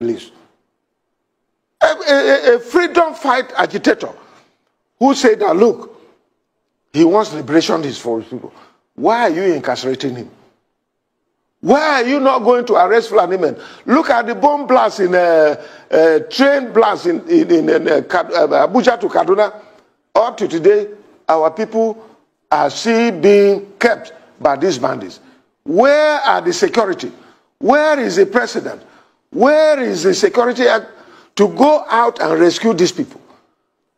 Please. A freedom fight agitator who said that, look, he wants liberation for his people. Why are you incarcerating him? Why are you not going to arrest Fulani men? Look at the bomb blast in train blast in Abuja to Kaduna. Up to today, our people are still being kept by these bandits. Where are the security? Where is the president? Where is the security act to go out and rescue these people?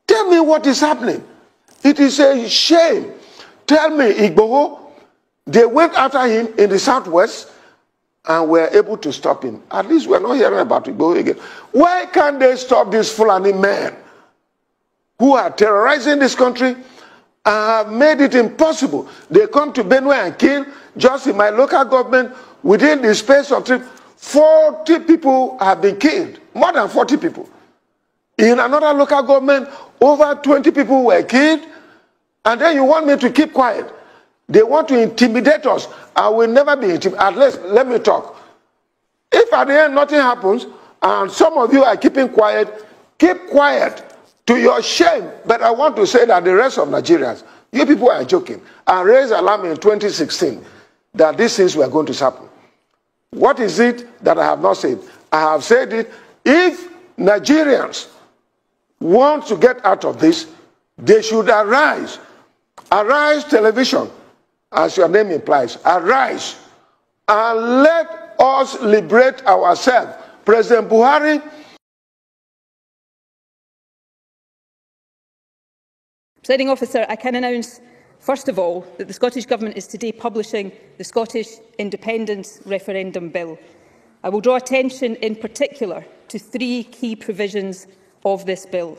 Tell me what is happening. It is a shame. Tell me, Igboho, they went after him in the southwest and were able to stop him. At least we're not hearing about Igboho again. Why can't they stop these Fulani men who are terrorizing this country and have made it impossible? They come to Benue and kill. Just in my local government, within the space of 40 people have been killed. More than 40 people. In another local government, over 20 people were killed. And then you want me to keep quiet. They want to intimidate us. I will never be intimidated. At least, let me talk. If at the end nothing happens, and some of you are keeping quiet, keep quiet to your shame. But I want to say that the rest of Nigerians, you people are joking. I raised alarm in 2016 that these things were going to happen. What is it that I have not said? I have said it. If Nigerians want to get out of this, they should arise. Arise television, as your name implies. Arise and let us liberate ourselves. President Buhari. Presiding Officer, I can announce, first of all, that the Scottish Government is today publishing the Scottish Independence Referendum Bill. I will draw attention in particular to three key provisions of this bill.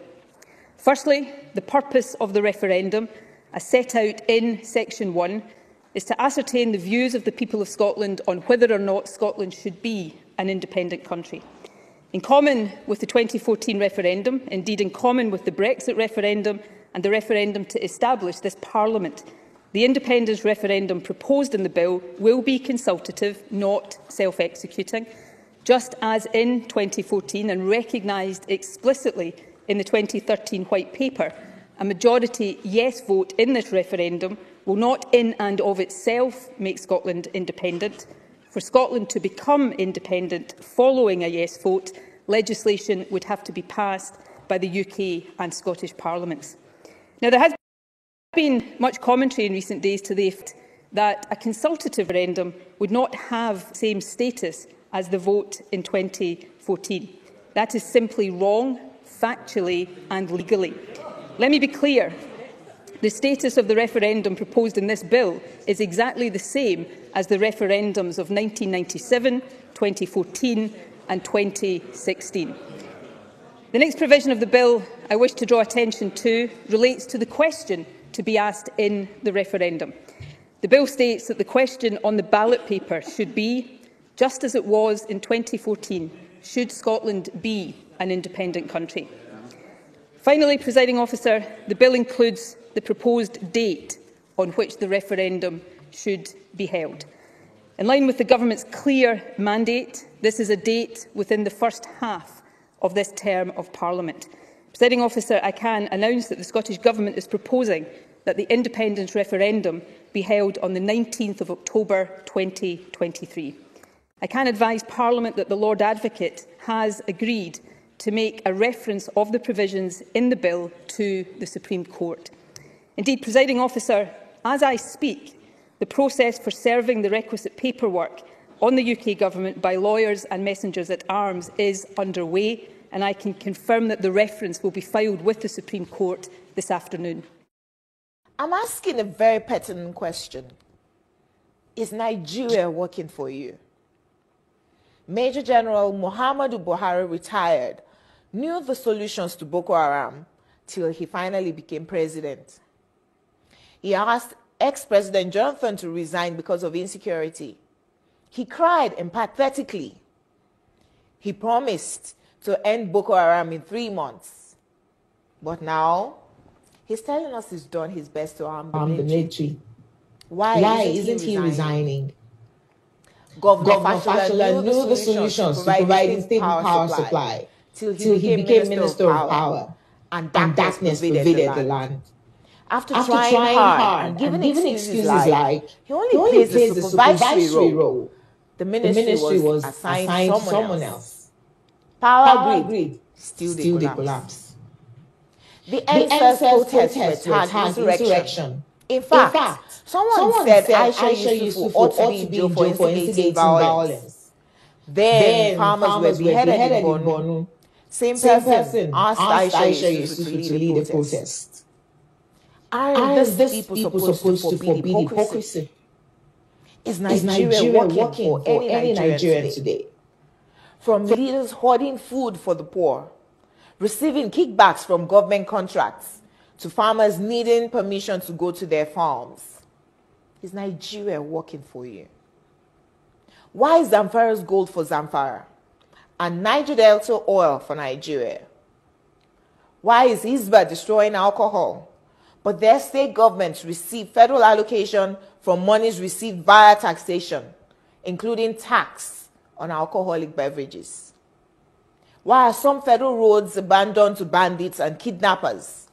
Firstly, the purpose of the referendum, as set out in Section 1, is to ascertain the views of the people of Scotland on whether or not Scotland should be an independent country. In common with the 2014 referendum, indeed in common with the Brexit referendum and the referendum to establish this Parliament, the independence referendum proposed in the bill will be consultative, not self-executing, just as in 2014 and recognised explicitly in the 2013 White Paper. A majority yes vote in this referendum will not in and of itself make Scotland independent. For Scotland to become independent following a yes vote, legislation would have to be passed by the UK and Scottish Parliaments. Now, there has been much commentary in recent days to the effect that a consultative referendum would not have the same status as the vote in 2014. That is simply wrong, factually and legally. Let me be clear. The status of the referendum proposed in this bill is exactly the same as the referendums of 1997, 2014 and 2016. The next provision of the bill I wish to draw attention to relates to the question to be asked in the referendum. The bill states that the question on the ballot paper should be, just as it was in 2014, should Scotland be an independent country? Finally, Presiding Officer, the bill includes the proposed date on which the referendum should be held. In line with the Government's clear mandate, this is a date within the first half of this term of Parliament. Presiding Officer, I can announce that the Scottish Government is proposing that the independence referendum be held on the 19th of October 2023. I can advise Parliament that the Lord Advocate has agreed to make a reference of the provisions in the bill to the Supreme Court. Indeed, Presiding Officer, as I speak, the process for serving the requisite paperwork on the UK Government by lawyers and messengers at arms is underway, and I can confirm that the reference will be filed with the Supreme Court this afternoon. I'm asking a very pertinent question. Is Nigeria working for you? Major General Muhammadu Buhari retired, knew the solutions to Boko Haram till he finally became president. He asked ex-President Jonathan to resign because of insecurity. He cried empathetically. He promised to end Boko Haram in 3 months. But now, he's telling us he's done his best to arm the military. Why isn't he resigning? Governor Fashola knew the solutions to providing stable power supply till he became Minister of Power, and darkness pervaded the land. After trying hard and giving excuses like he only plays the supervisory role, the ministry was assigned to someone else. Power grid still they collapse. The NSAS protests were tagged insurrection. In fact, someone said Aisha Yusufu ought to be in jail for instigating violence. Then farmers were beheaded in Borno. Same person asked Aisha Yusufu to lead the protest. Aren't these people supposed to forbid hypocrisy? Is Nigeria working for any Nigerian today? From leaders hoarding food for the poor, receiving kickbacks from government contracts, to farmers needing permission to go to their farms. Is Nigeria working for you? Why is Zamfara's gold for Zamfara and Niger Delta oil for Nigeria? Why is Hisba destroying alcohol, but their state governments receive federal allocation from monies received via taxation, including tax on alcoholic beverages? Why are some federal roads abandoned to bandits and kidnappers?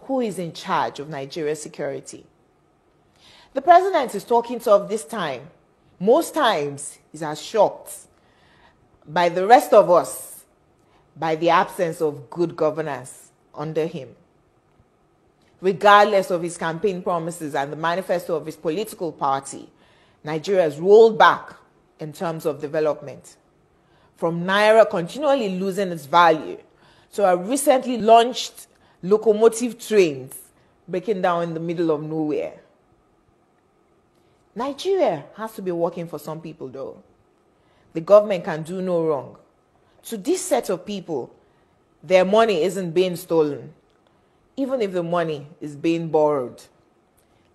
Who is in charge of Nigeria's security? The president is talking tough this time. Most times, he's as shocked by the rest of us by the absence of good governance under him. Regardless of his campaign promises and the manifesto of his political party, Nigeria has rolled back in terms of development. From Naira continually losing its value to a recently launched locomotive trains breaking down in the middle of nowhere. Nigeria has to be working for some people, though. The government can do no wrong. To this set of people, their money isn't being stolen, even if the money is being borrowed,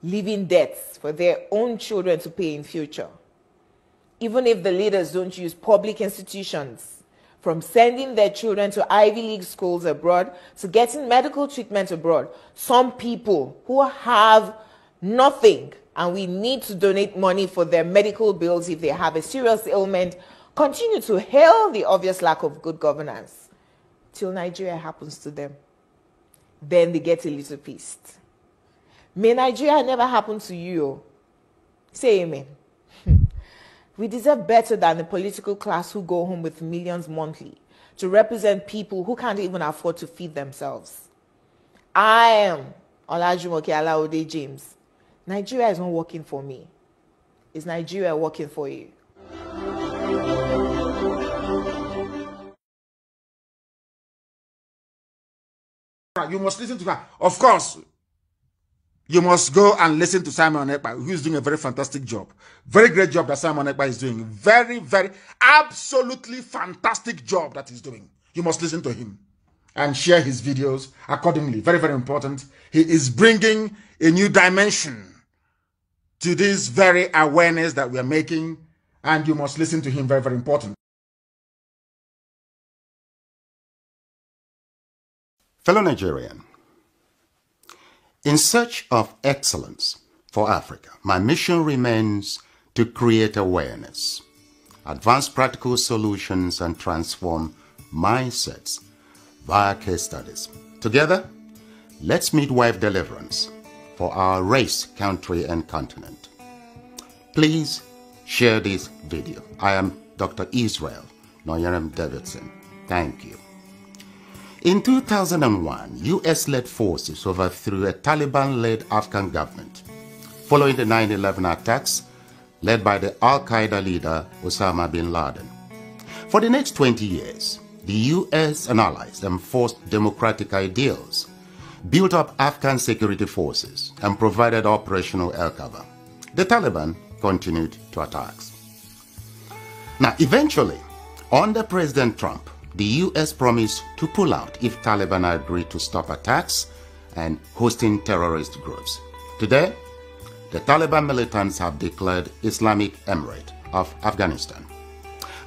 leaving debts for their own children to pay in future. Even if the leaders don't use public institutions, from sending their children to Ivy League schools abroad to getting medical treatment abroad, some people who have nothing and we need to donate money for their medical bills if they have a serious ailment, continue to hail the obvious lack of good governance till Nigeria happens to them. Then they get a little pissed. May Nigeria never happen to you. Say amen. We deserve better than the political class who go home with millions monthly to represent people who can't even afford to feed themselves. I am Olajumoke Alaode James. Nigeria is not working for me. Is Nigeria working for you? You must listen to her. Of course, you must go and listen to Simon Ekpa, who is doing a very fantastic job. Very great job that Simon Ekpa is doing. Very, very, absolutely fantastic job that he's doing. You must listen to him and share his videos accordingly. Very, very important. He is bringing a new dimension to this very awareness that we are making, and you must listen to him. Very, very important. Fellow Nigerian, in search of excellence for Africa, my mission remains to create awareness, advance practical solutions, and transform mindsets via case studies. Together, let's midwife deliverance for our race, country, and continent. Please share this video. I am Dr. Israel Noyerem Davidson. Thank you. In 2001, US-led forces overthrew a Taliban-led Afghan government following the 9/11 attacks led by the Al-Qaeda leader Osama bin Laden. For the next 20 years, the US and allies enforced democratic ideals, built up Afghan security forces, and provided operational air cover. The Taliban continued to attacks. Now, eventually, under President Trump, the US promised to pull out if Taliban agreed to stop attacks and hosting terrorist groups. Today, the Taliban militants have declared Islamic Emirate of Afghanistan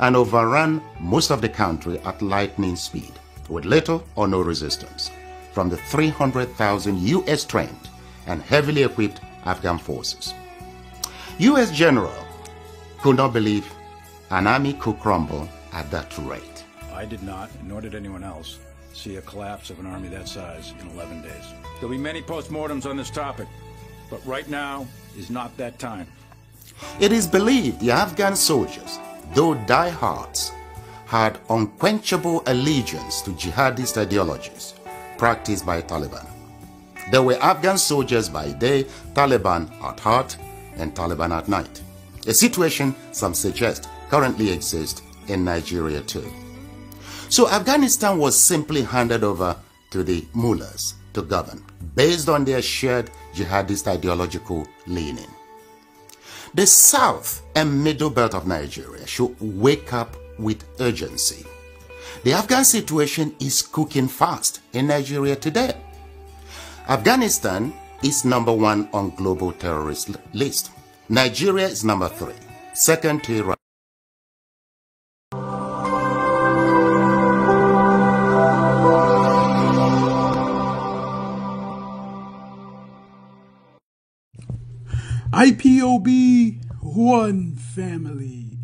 and overrun most of the country at lightning speed with little or no resistance from the 300,000 US trained and heavily equipped Afghan forces. US General could not believe an army could crumble at that rate. I did not, nor did anyone else, see a collapse of an army that size in 11 days. There'll be many postmortems on this topic, but right now is not that time. It is believed the Afghan soldiers, though diehards, had unquenchable allegiance to jihadist ideologies practiced by Taliban. There were Afghan soldiers by day, Taliban at heart, and Taliban at night. A situation, some suggest, currently exists in Nigeria too. So Afghanistan was simply handed over to the mullahs to govern, based on their shared jihadist ideological leaning. The south and middle belt of Nigeria should wake up with urgency. The Afghan situation is cooking fast in Nigeria today. Afghanistan is number 1 on global terrorist list. Nigeria is number 3, second to Iraq. IPOB, one family.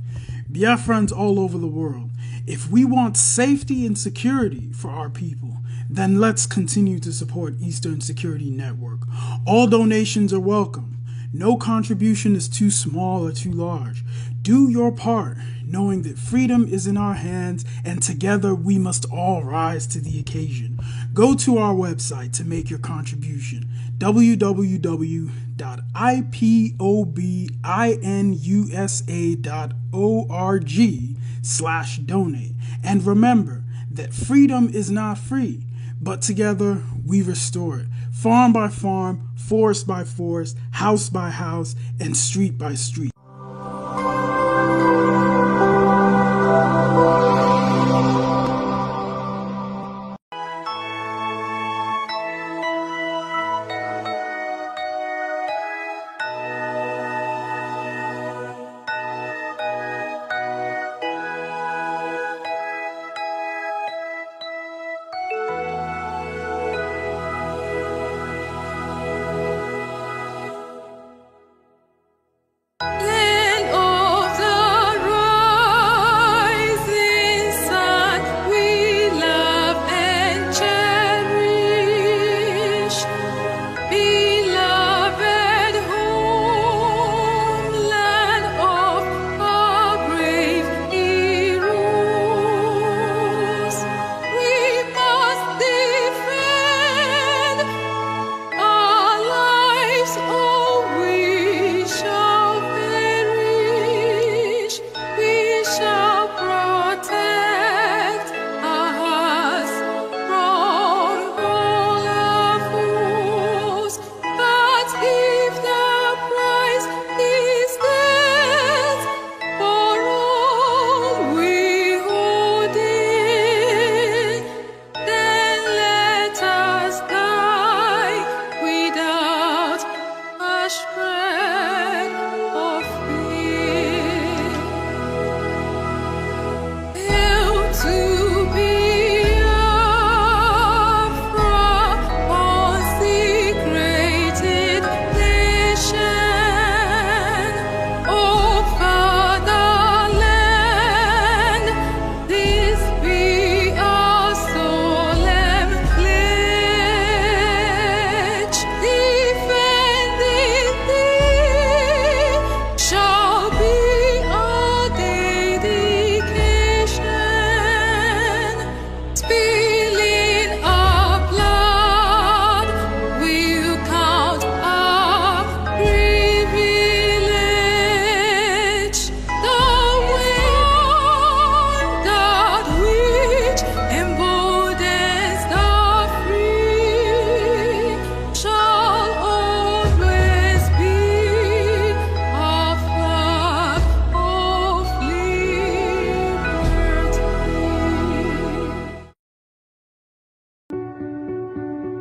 Biafrans all over the world. If we want safety and security for our people, then let's continue to support Eastern Security Network. All donations are welcome. No contribution is too small or too large. Do your part, knowing that freedom is in our hands and together we must all rise to the occasion. Go to our website to make your contribution, www.ipobinUSA.org/donate. And remember that freedom is not free, but together we restore it. Farm by farm, forest by forest, house by house, and street by street.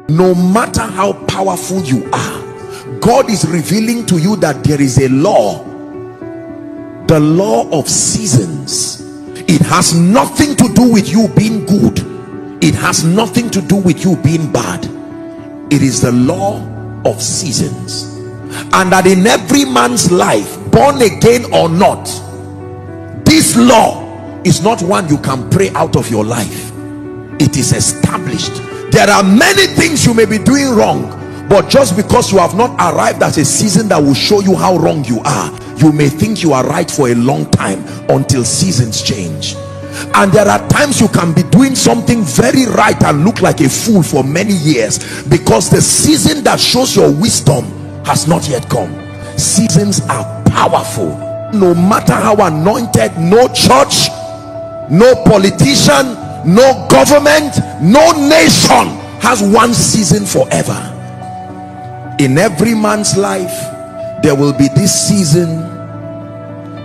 No matter how powerful you are, God is revealing to you that there is a law, the law of seasons. It has nothing to do with you being good. It has nothing to do with you being bad. It is the law of seasons. And that in every man's life, born again or not, This law is not one you can pray out of your life. It is established. There are many things you may be doing wrong, but just because you have not arrived at a season that will show you how wrong you are, you may think you are right for a long time until seasons change. And there are times you can be doing something very right and look like a fool for many years, because the season that shows your wisdom has not yet come. Seasons are powerful. No matter how anointed, no church, no politician, no government, no nation has one season forever. In every man's life there will be this season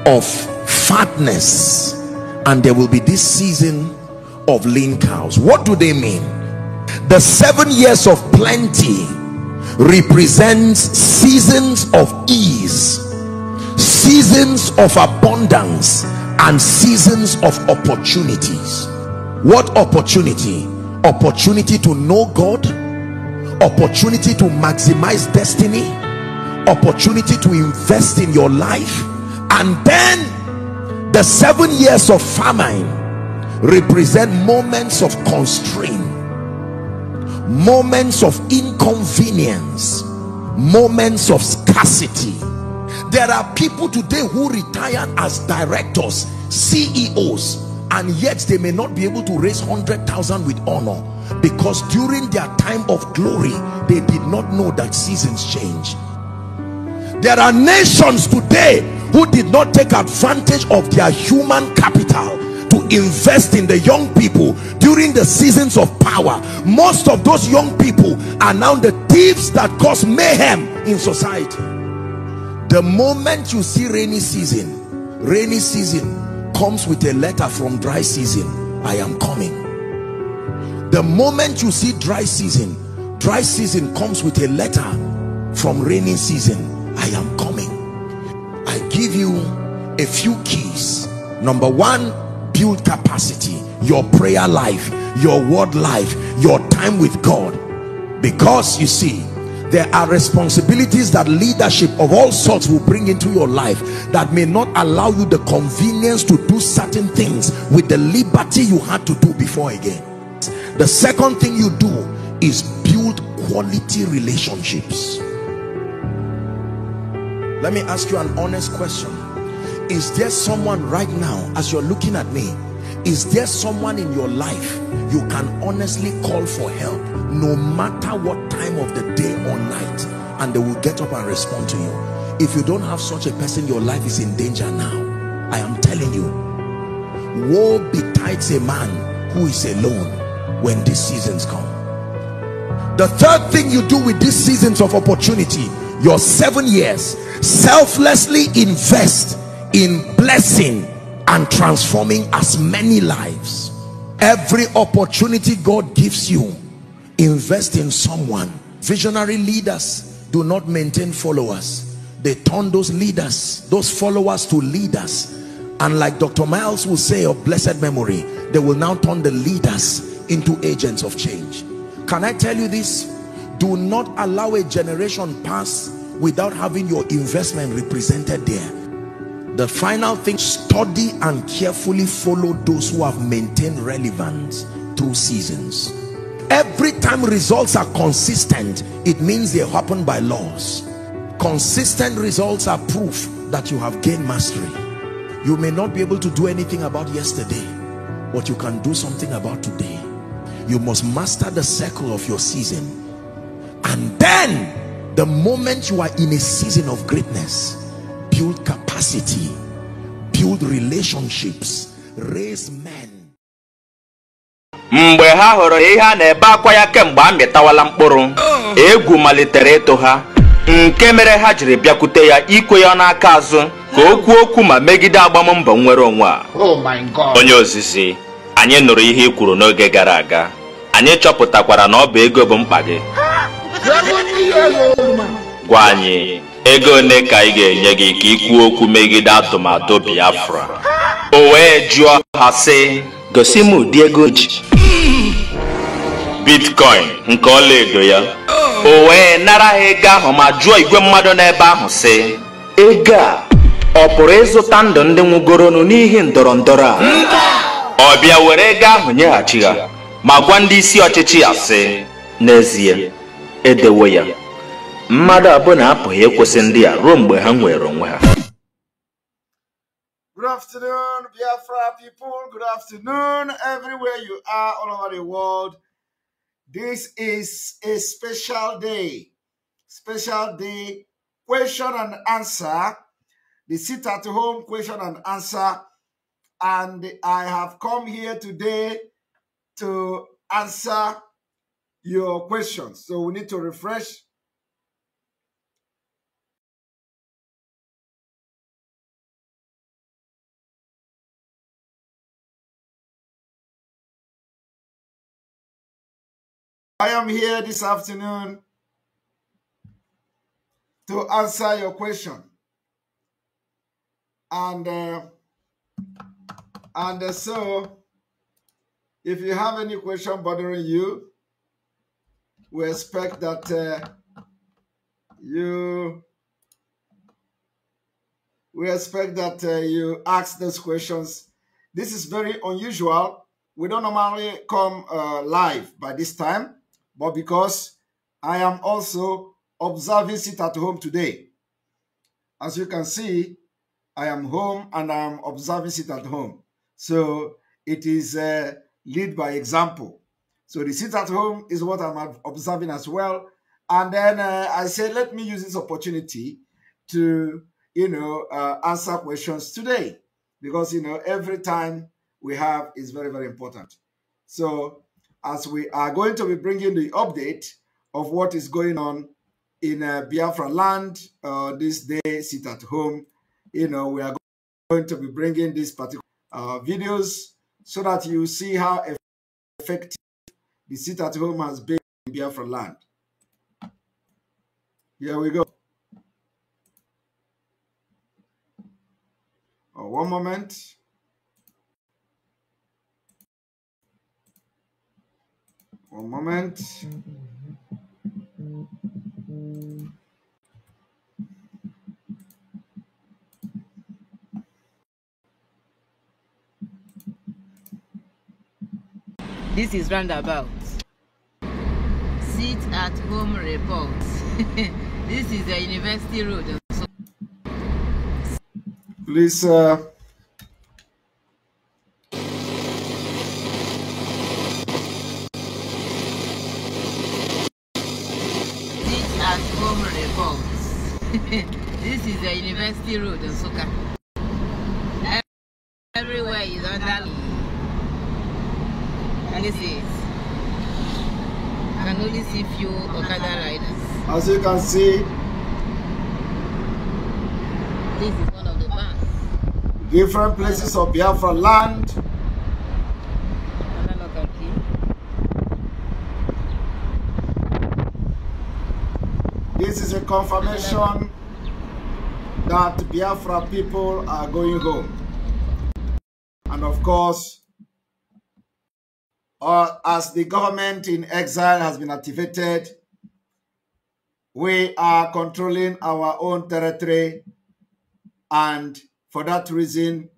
of fatness, and there will be this season of lean cows. What do they mean? The 7 years of plenty represents seasons of ease, seasons of abundance, and seasons of opportunities. What opportunity? Opportunity to know God, opportunity to maximize destiny, opportunity to invest in your life. And then the 7 years of famine represent moments of constraint, moments of inconvenience, moments of scarcity. There are people today who retired as directors, CEOs, and yet they may not be able to raise 100,000 with honor, because during their time of glory they did not know that seasons change. There are nations today who did not take advantage of their human capital to invest in the young people during the seasons of power. Most of those young people are now the thieves that cause mayhem in society. The moment you see rainy season comes with a letter from dry season: I am coming. The moment you see dry season comes with a letter from rainy season: I am coming. I give you a few keys. Number one, build capacity, your prayer life, your word life, your time with God. Because you see, there are responsibilities that leadership of all sorts will bring into your life that may not allow you the convenience to do certain things with the liberty you had to do before again. The second thing you do is build quality relationships. Let me ask you an honest question. Is there someone right now, as you're looking at me, is there someone in your life you can honestly call for help no matter what time of the day or night, and they will get up and respond to you? If you don't have such a person, your life is in danger now. I am telling you, woe betides a man who is alone when these seasons come. The third thing you do with these seasons of opportunity, your 7 years, selflessly invest in blessing and transforming as many lives. Every opportunity God gives you, invest in someone. Visionary leaders do not maintain followers. They turn those leaders, those followers, to leaders. And like Dr. Miles will say of blessed memory, they will now turn the leaders into agents of change. Can I tell you this? Do not allow a generation pass without having your investment represented there. The final thing, study and carefully follow those who have maintained relevance through seasons. Every time results are consistent, it means they happen by laws. Consistent results are proof that you have gained mastery. You may not be able to do anything about yesterday, but you can do something about today. You must master the circle of your season, and then the moment you are in a season of greatness, build capacity, build relationships, raise men. Mgbe ha hụrụ ihe a na-ebe akwa ya kemgbe a mịtawala mkpụrụ, egwu malitere ịtụ ha, nke mere ha jiri bịakwute ya ikwe ya n'aka azụ ka o kwuo okwu ma megide agbammbọ nwere onwe a. Onye ozizi, anyị nụrụ ihe i kwuru n'oge gara aga. Anyị chọpụtakwara na ọ bụ ego bụ mkpa gị. Gwa anyị, ego ole ka ị ga-enye gị ka ikwu okwu megide atụmatụ Biafra? O wee jụọ ha sị, gosi m ụdị ego ji. Bitcoin nke ọlaedo ya. O wee nara ha ego ahụ ma jụọ igwe mmadụ n'ebe ahụ sị, ego a ọ pụrụ ịzụta ndụ ndị nwụgoronu n'ihi ndọrọ ndọrọ a? Ọ bịa were ego ahụ nyeghachi ha ma gwa ndị isi ọchịchị ya sị n'ezie edewo ya, mmadụ abụọ na-apụghị ịkwụsị ndị a ruo mgbe ha nwere onwe ha. Good afternoon, Biafra people. Good afternoon, everywhere you are all over the world. This is a special day, question and answer, the sit at home question and answer. And I have come here today to answer your questions. So we need to refresh. I am here this afternoon to answer your question. And so, if you have any question bothering you, we expect that you ask those questions. This is very unusual. We don't normally come live by this time, but because I am also observing sit at home today. As you can see, I am home and I am observing sit at home. So it is lead by example. So the sit at home is what I'm observing as well. And then I say, let me use this opportunity to, answer questions today. Because, every time we have is very, very important. So as we are going to be bringing the update of what is going on in Biafra land this day, sit at home, we are going to be bringing these particular videos so that you see how effective the sit at home has been in Biafra land. Here we go. One moment. One moment. This is roundabout. Sit at home report. This is the University Road. Please, sit at home report. This is the University Road in Soka. Everywhere is under. This is. I can only see few Okada riders. As you can see, this is one of the banks. Different places of Biafra land. This is a confirmation that Biafra people are going home. And of course, as the government in exile has been activated, we are controlling our own territory, and for that reason,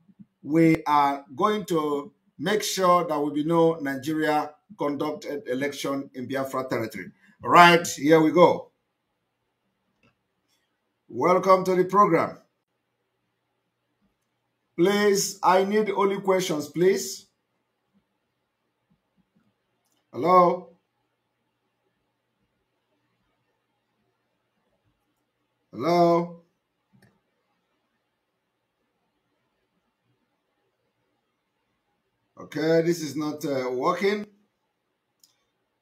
we are going to make sure that will be no Nigeria conducted election in Biafra territory. All right, here we go. Welcome to the program. Please, I need only questions, please. Hello? Hello? Okay, this is not working.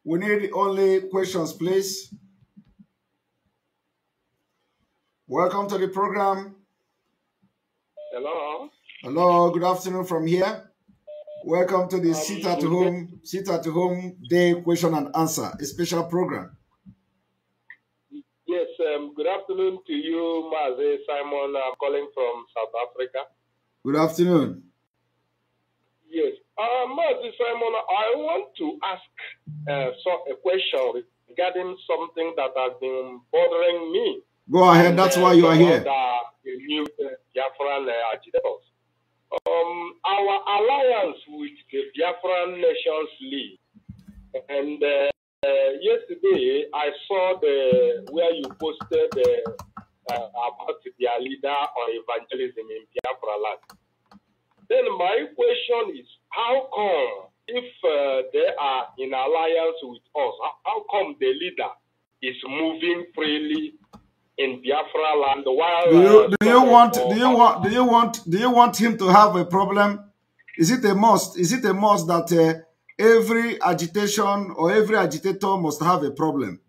We need only questions, please. Welcome to the program. Hello. Hello, good afternoon from here. Welcome to the Sit at Home Day Question and Answer, a special program. Yes, good afternoon to you, Maze Simon. I'm calling from South Africa. Good afternoon. Yes, Maze Simon, I want to ask a question regarding something that has been bothering me Go ahead. That's why you are here. The new Biafran agitators. Our alliance with the Biafran Nations League, and yesterday I saw where you posted about their leader on evangelism in Biafra land. Then my question is, how come if they are in alliance with us, how come the leader is moving freely in Biafra land while do you want him to have a problem? Is it a must? Is it a must that every agitation or every agitator must have a problem?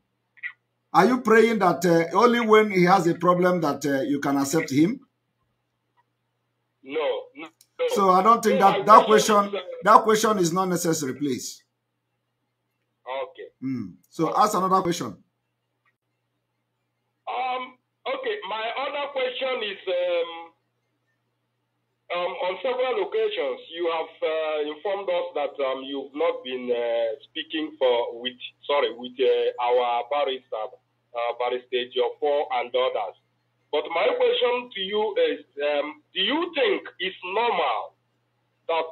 Are you praying that only when he has a problem that you can accept him? No. So I don't think that question is not necessary, please. Okay. So ask another question. Okay, my other question is on several occasions you have informed us that you've not been speaking with our barrister, Barrister Geoffrey and others. But my question to you is, do you think it's normal that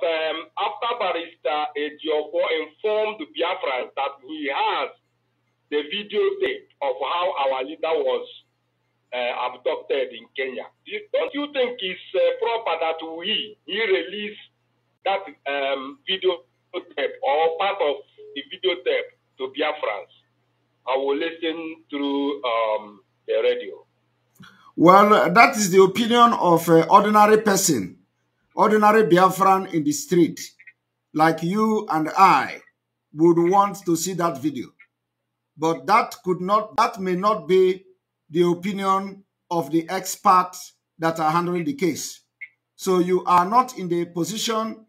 after Barrister Geoffrey informed the Biafrans that he has the videotape of how our leader was abducted in Kenya, don't you think it's proper that he release that video tape or part of the video tape to Biafrans? I will listen through the radio. Well, that is the opinion of ordinary person, ordinary Biafran in the street, like you and I would want to see that video. But that may not be the opinion of the experts that are handling the case. So you are not in the position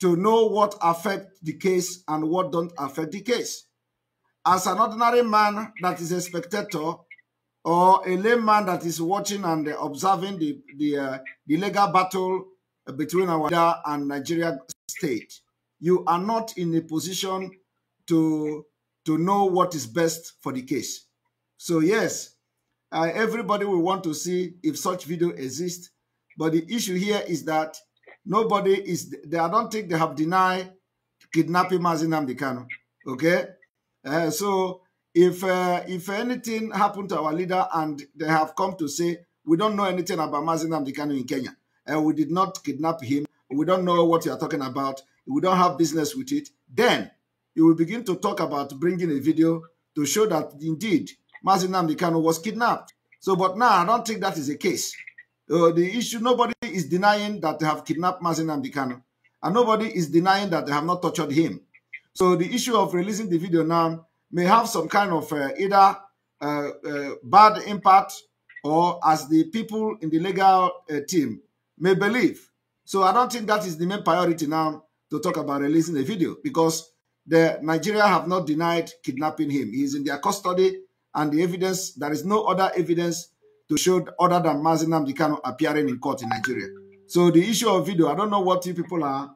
to know what affects the case and what don't affect the case. As an ordinary man that is a spectator, or a layman that is watching and observing the legal battle between our leader and Nigeria state, you are not in a position to know what is best for the case. So yes, everybody will want to see if such video exists, but the issue here is that I don't think they have denied kidnapping Mazi Nnamdi Kanu. Okay, so if anything happened to our leader and they have come to say, we don't know anything about Mazi Nnamdi Kanu in Kenya, we did not kidnap him, we don't know what you are talking about, we don't have business with it, then you will begin to talk about bringing a video to show that indeed Mazi Nnamdi Kanu was kidnapped. So, but now I don't think that is the case. The issue, nobody is denying that they have kidnapped Mazi Nnamdi Kanu, and nobody is denying that they have not tortured him. So the issue of releasing the video now may have some kind of either bad impact, or as the people in the legal team may believe. So I don't think that is the main priority now to talk about releasing the video, because the Nigeria have not denied kidnapping him. He is in their custody, and the evidence, there is no other evidence to show other than Mazi Nnamdi Kanu appearing in court in Nigeria. So the issue of video, I don't know what you people are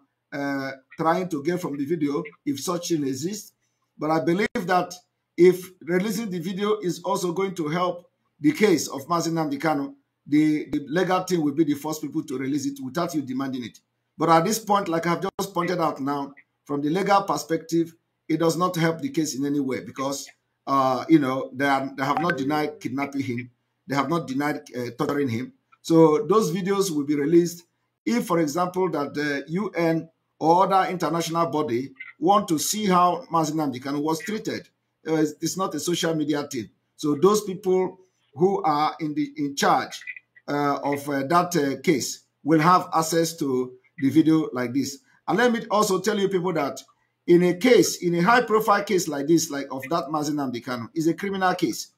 trying to get from the video, if such thing exists. But I believe that if releasing the video is also going to help the case of Mazi Nnamdi Kanu, the legal team will be the first people to release it without you demanding it. But at this point, like I've just pointed out now, from the legal perspective, it does not help the case in any way, because they have not denied kidnapping him. They have not denied torturing him. So those videos will be released if, for example, that the UN or other international body want to see how Mazi Nnamdi Kanu was treated. It's not a social media thing. So those people who are in charge of that case will have access to the video like this. And let me also tell you people that in a case, in a high-profile case like this, like of that Mazi Nnamdi Kanu, is a criminal case.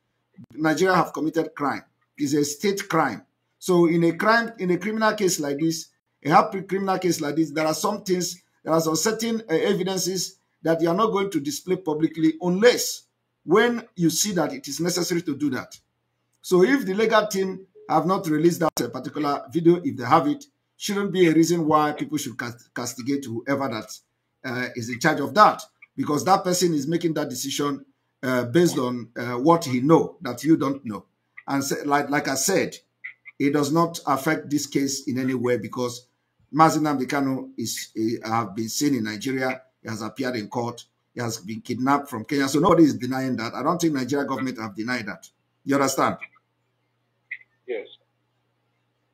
Nigeria have committed crime. It's a state crime. So in a criminal case like this, a happy criminal case like this, there are some things, there are some certain evidences that you are not going to display publicly unless when you see that it is necessary to do that. So if the legal team have not released that particular video, if they have it, shouldn't be a reason why people should castigate whoever that is in charge of that, because that person is making that decision based on what he know that you don't know. And like I said, it does not affect this case in any way because Mazi Nnamdi Kanu have been seen in Nigeria. He has appeared in court. He has been kidnapped from Kenya. So nobody is denying that. I don't think Nigeria government have denied that. You understand? Yes.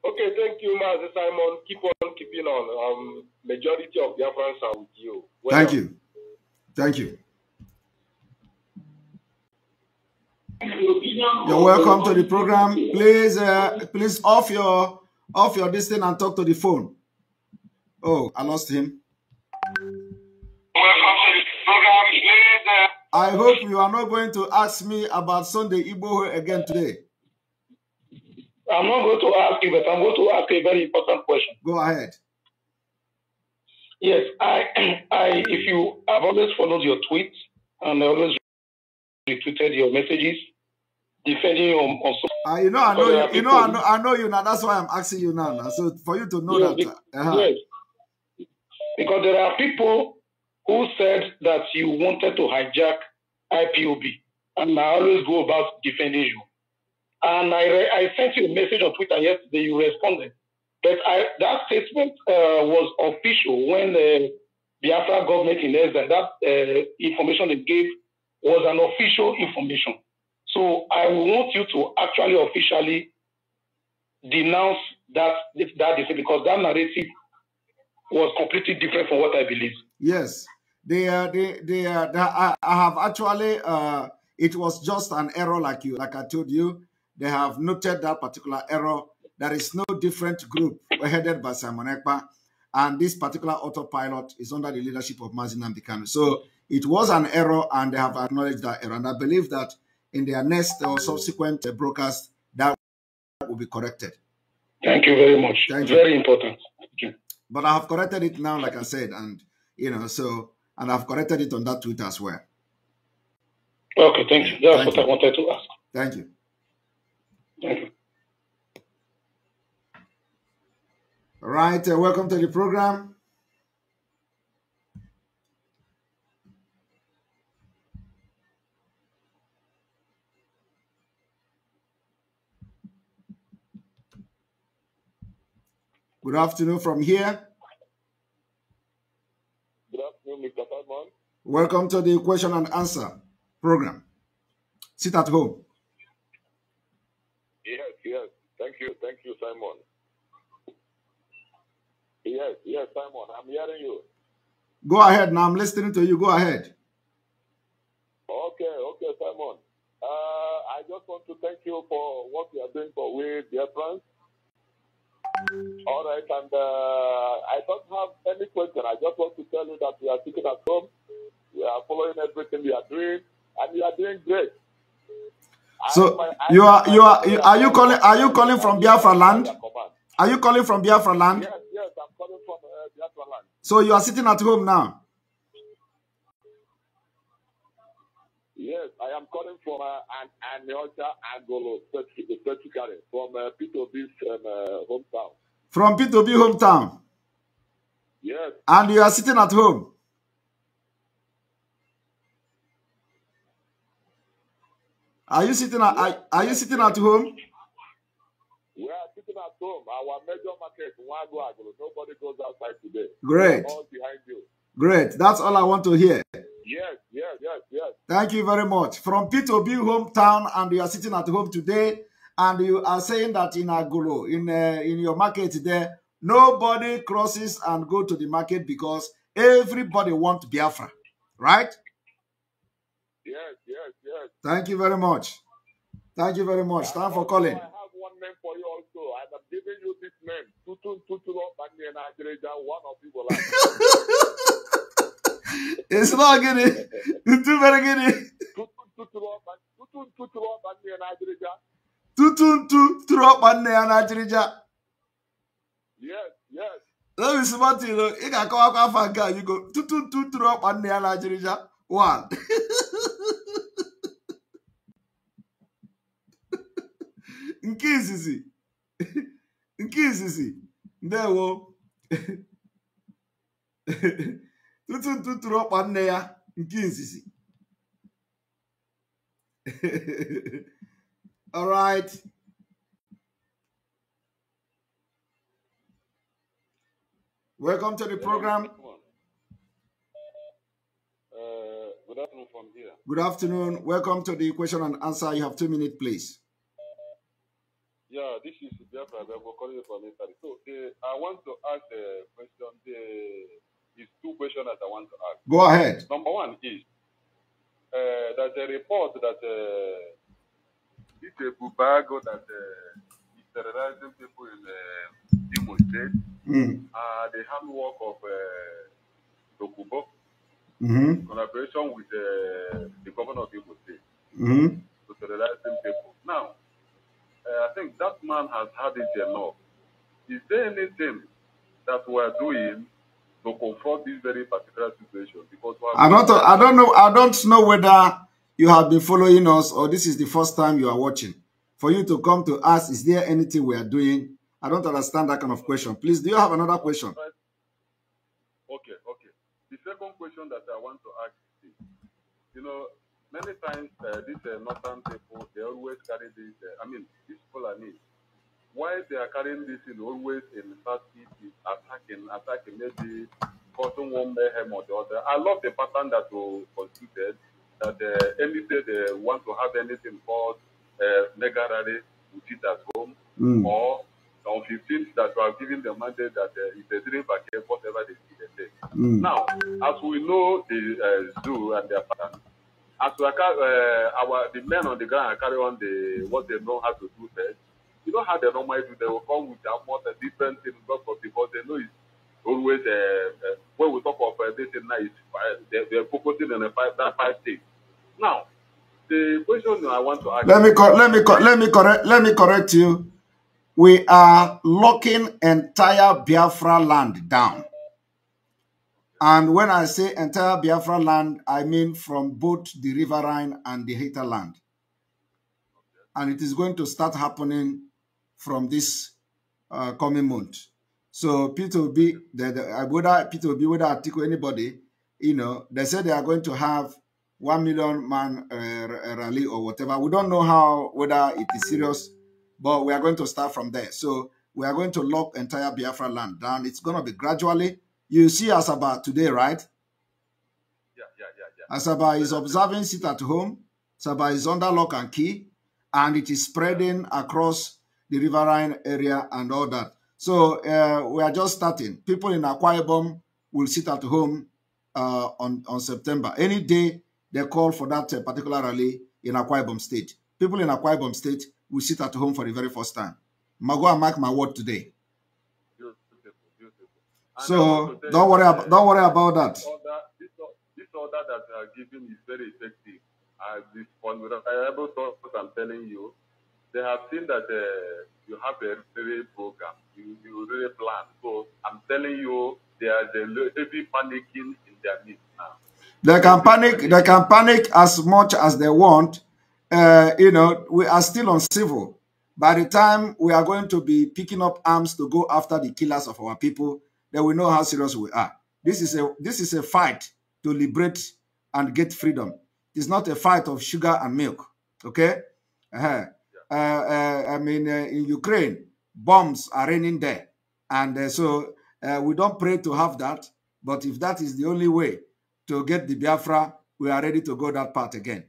Okay, thank you, Mazi Simon. Keep on keeping on. Majority of Biafrans are with you. Thank you. Thank you. You're welcome to the program. Please, please off your distance and talk to the phone. Oh, I lost him. I hope you are not going to ask me about Sunday Igboho again today. I'm not going to ask you, but I'm going to ask a very important question. Go ahead. Yes, if you have always followed your tweets and always retweeted your messages, defending you on I know you now. That's why I'm asking you now. So for you to know that. Yes, because there are people who said that you wanted to hijack IPOB, and I always go about defending you. And I sent you a message on Twitter yesterday. You responded, but that statement was official when the Biafra government in Ezra, that information they gave was an official information. So I want you to actually officially denounce that decision, because that narrative was completely different from what I believe. Yes, I have actually. It was just an error, like I told you. They have noted that particular error. There is no different group headed by Simon Ekpa, and this particular autopilot is under the leadership of Mazi Nnamdi Kanu. So it was an error, and they have acknowledged that error. And I believe that in their next or subsequent broadcast, that will be corrected. Thank you very much. Thank you. Very important. Thank you. But I have corrected it now, like I said, and and I've corrected it on that tweet as well. Okay, thank you. That's what I wanted to ask. Thank you. Thank you. All right, welcome to the program. Good afternoon from here. Good afternoon, Mr. Simon. Welcome to the question and answer program. Sit at home. Yes. Thank you, Simon. Yes, Simon, I'm hearing you. Go ahead now. I'm listening to you. Go ahead. Okay, Simon. I just want to thank you for what you are doing for we Biafrans. All right, and I don't have any question. I just want to tell you that we are sitting at home. We are following everything we are doing, and we are doing great. So are you calling from Biafra land? Are you calling from Biafra land? Yes, I'm calling from Biafra land. So you are sitting at home now? Yes, I am calling from Aniocha Angolo, specifically from P2B's hometown. From P2B hometown? Yes. And you are sitting at home? Are you sitting at home? We are sitting at home. Our major market, Agolo. Nobody goes outside today. Great. All behind you. Great. That's all I want to hear. Yes. Thank you very much. From P2B hometown, and you are sitting at home today, and you are saying that in Agolo, in your market there, nobody crosses and go to the market because everybody wants Biafra, right? Yes. Thank you very much. Time for calling. I have one name for you also. I am giving you this name. One of you will like. It's not good. Too very good. Yes. Let me smart you. You can call up guy. You go one. Nke izizi ndewo tutu ọkpa nne ya nke izizi All right. Welcome to the program. Good afternoon from here. Good afternoon. Welcome to the question and answer. You have 2 minutes, please. Yeah, this is Biafra. We're calling from Italy. So I want to ask a question. It's 2 questions that I want to ask. Go ahead. Number 1 is there's a report that it's a Bubago that is terrorizing people in Imo State. The handwork of Dokubo. Collaboration with the governor of Imo State to terrorizing people. Now, I think that man has had it enough. Is there anything that we are doing to confront this very particular situation? Because I don't know whether you have been following us or this is the first time you are watching. For you to come to us, is there anything we are doing? I don't understand that kind of question. Please, do you have another question? Okay. The second question that I want to ask is, many times these northern people, they always carry this, these Fulani, why they are carrying this always in Southeast is attacking, maybe causing one mayhem or the other. I love the pattern that you considered, that any day they want to have anything called mega rally, we sit at home, or on 15th that you are giving the mandate that if they didn't vacate, whatever they see, they take. Now, as we know the zoo and their pattern, as we are the men on the ground are carrying on what they know how to do best. You know how they normally do. They will come with a different thing because they know it's always when we talk of this thing now, they're focusing on that 5 states. Now, the question I want to ask. Let me correct you. We are locking entire Biafra land down. And when I say entire Biafra land, I mean from both the riverine and the hinterland. And it is going to start happening from this coming month. So P2B, whether P2B, whether article anybody, they said they are going to have 1 million man rally or whatever. We don't know whether it is serious, but we are going to start from there. So we are going to lock entire Biafra land down. It's going to be gradually. You see Asaba today, right? Yeah. Asaba is observing sit at home. Asaba is under lock and key, and it is spreading across the riverine area and all that. So we are just starting. People in Akwa Ibom will sit at home on September. Any day they call for that particular rally in Akwa Ibom State. People in Akwa Ibom State will sit at home for the very first time. Go and mark my word today. So don't worry about that. This order that they are giving is very effective. This reliable source, I'm telling you, they have seen that you have a very program. You really plan. So I'm telling you, there is a heavy panicking in their midst now. They can panic as much as they want. We are still on civil. By the time we are going to be picking up arms to go after the killers of our people, then we know how serious we are. This is a fight to liberate and get freedom. It's not a fight of sugar and milk. Okay? In Ukraine, bombs are raining there. And so we don't pray to have that. But if that is the only way to get the Biafra, we are ready to go that part again.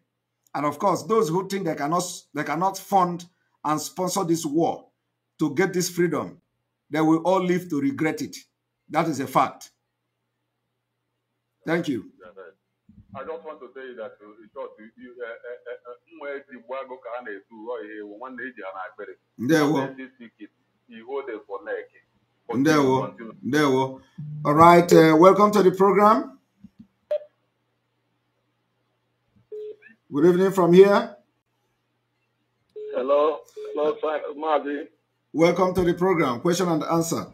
And of course, those who think they cannot fund and sponsor this war to get this freedom, they will all live to regret it. That is a fact. Thank you. I just want to say that all right, welcome to the program. Good evening from here. Hello, Mazi. Welcome to the program. Question and answer.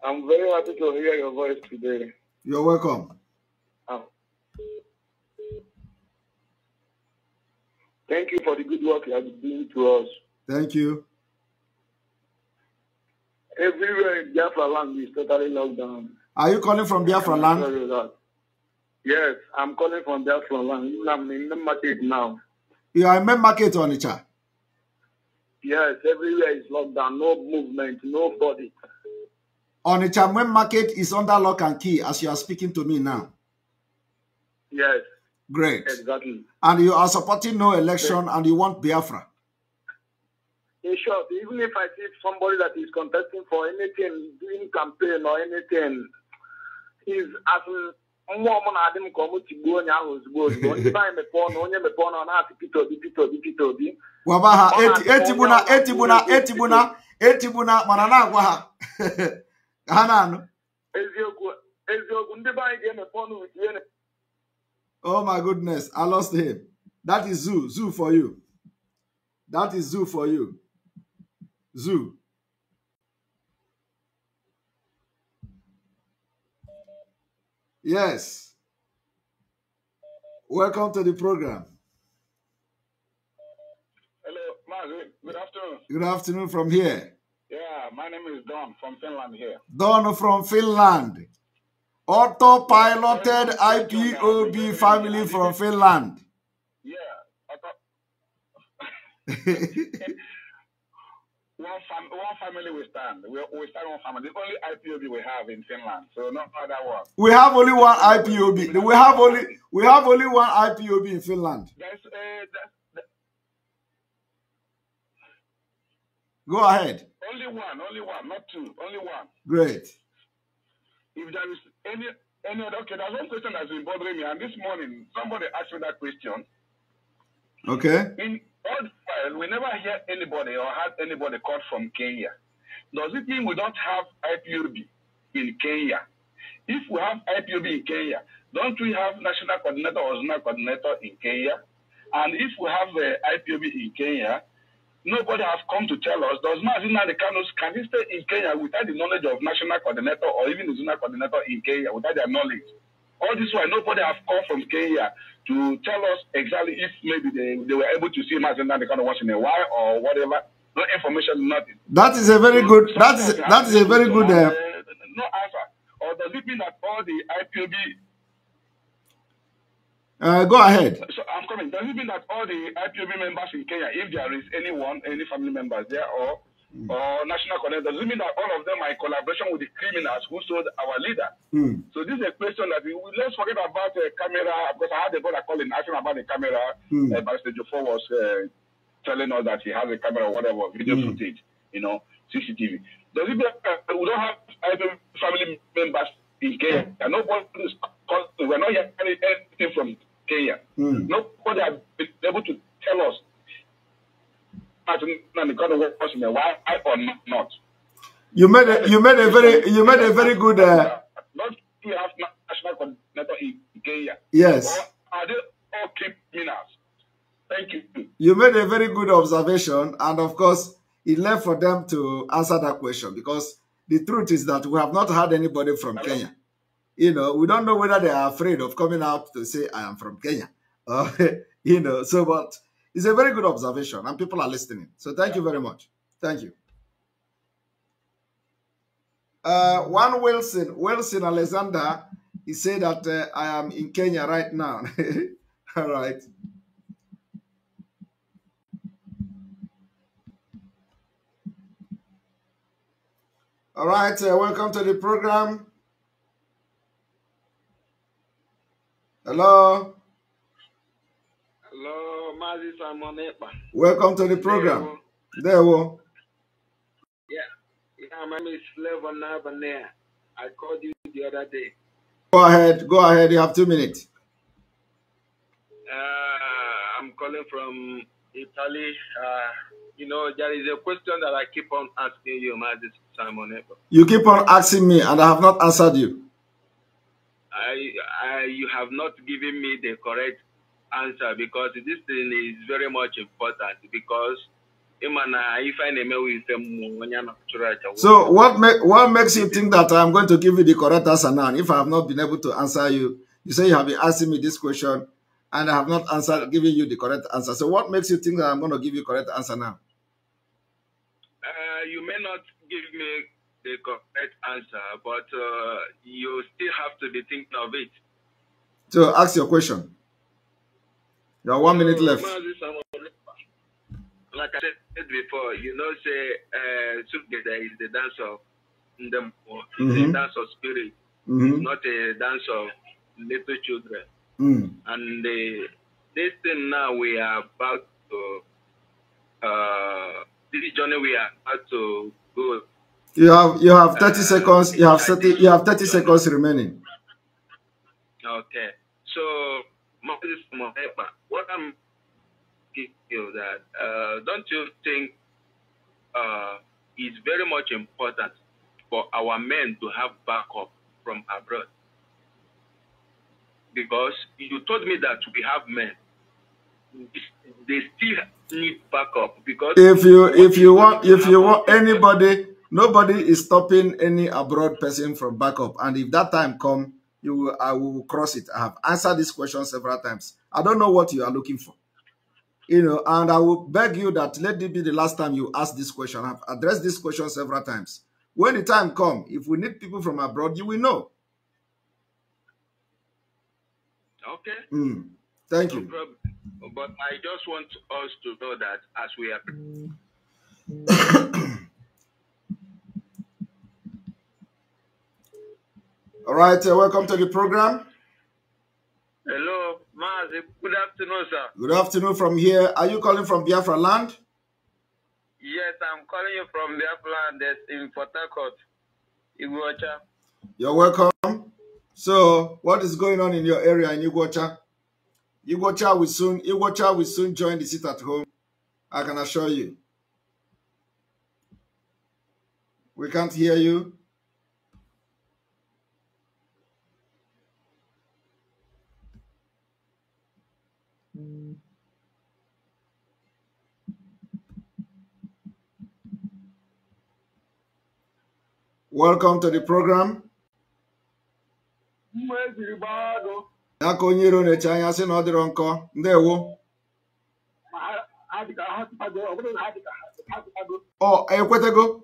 I'm very happy to hear your voice today. You're welcome. Thank you for the good work you have been doing to us. Thank you. Everywhere in Biafra land is totally locked down. Are you calling from Biafra land? Yes, I'm calling from Biafra land. I'm in the market now. You are in main market on Onitsha? Yes, everywhere is locked down. No movement, nobody. Onitsha main market is under lock and key as you are speaking to me now. Yes. Great. Exactly. And you are supporting no election and you want Biafra. In short, even if I see somebody that is contesting for anything, doing campaign or anything, is asking more than Wabaha etibuna manana gwaha. Hanan. Oh my goodness, I lost him. That is Zoo for you. That is Zoo for you. Zoo. Yes. Welcome to the program. Hello, Mazi. Good afternoon. Good afternoon from here. Yeah, my name is Don from Finland here. Don from Finland. Autopiloted IPOB family from Finland. Yeah. One family we stand. We stand one family. The only IPOB we have in Finland. So no other one. We have only one IPOB. We have only one IPOB in Finland. Go ahead. Only one, not two. Only one. Great. If there is any other, okay, there's one question that's been bothering me, and this morning somebody asked me that question. Okay. In all the while, we never hear anybody or had anybody caught from Kenya. Does it mean we don't have IPOB in Kenya? If we have IPOB in Kenya, don't we have national coordinator or zonal coordinator in Kenya? And if we have the IPOB in Kenya, nobody has come to tell us, does Mazin Nadikanus, can he stay in Kenya without the knowledge of national coordinator or even the zonal coordinator in Kenya, without their knowledge? All this while, nobody has come from Kenya to tell us exactly if maybe they were able to see Mazin Nadikanus once in a while or whatever. No information, nothing. That is a very good, that is a very good... no answer. Or does it mean that all the IPOB... go ahead. So I'm coming. Does it mean that all the IPOB members in Kenya, if there is any family members there or national coordinator, does it mean that all of them are in collaboration with the criminals who sold our leader? So this is a question that let's forget about the camera, because I had a brother calling asking about the camera. Pastor Jofo was telling us that he has a camera or whatever, video footage, CCTV. Does it mean that we don't have IPOB family members in Kenya? And nobody is, we're not hearing anything from Kenya. Nobody has been able to tell us why or not. You made a very good. Don't we have national coordinator in Kenya? Yes. Or are they all criminals? Thank you. You made a very good observation, and of course, it left for them to answer that question, because the truth is that we have not had anybody from Kenya. We don't know whether they are afraid of coming out to say, I am from Kenya. So, but it's a very good observation and people are listening. So thank you very much. Thank you. One Wilson Alexander, he said that I am in Kenya right now. All right. All right, welcome to the program. Hello. Hello, Mazi Simon Ekpa. Welcome to the program. There we go. Yeah, my name is Levon Nabanea. I called you the other day. Go ahead. You have 2 minutes. I'm calling from Italy. There is a question that I keep on asking you, Mazi Simon Ekpa. You keep on asking me, and I have not answered you. You have not given me the correct answer, because this thing is very much important, because so what makes you think that I'm going to give you the correct answer now? If I have not been able to answer you, you say you have been asking me this question and I have not given you the correct answer. So what makes you think that I'm going to give you the correct answer now? You may not give me the correct answer, but you still have to be thinking of it. So ask your question. You have 1 minute left. I said before, you know, say Sugeda is the dance of the dance of spirit, not a dance of little children. And this thing now we are about to this journey we are about to go. You have 30 seconds. You have 30 seconds remaining. Okay. So Ekpa, what I'm asking you that don't you think it's very much important for our men to have backup from abroad? Because you told me that we have men. They still need backup because if you want anybody, nobody is stopping any abroad person from backup. And if that time come, I will cross it. I have answered this question several times. I don't know what you are looking for. You know, and I will beg you that let it be the last time you ask this question. I've addressed this question several times. When the time comes, if we need people from abroad, you will know. Okay. Thank no you. Problem. But I just want us to know that as we are. All right, welcome to the program. Hello, Mazi. Good afternoon, sir. Good afternoon from here. Are you calling from Biafra land? Yes, I'm calling you from Biafra land in Port Harcourt. Iguacha. You're welcome. So, what is going on in your area in Iguacha? Iguacha will soon join the sit at home. I can assure you. We can't hear you. Welcome to the program. Oh, Ekwetego?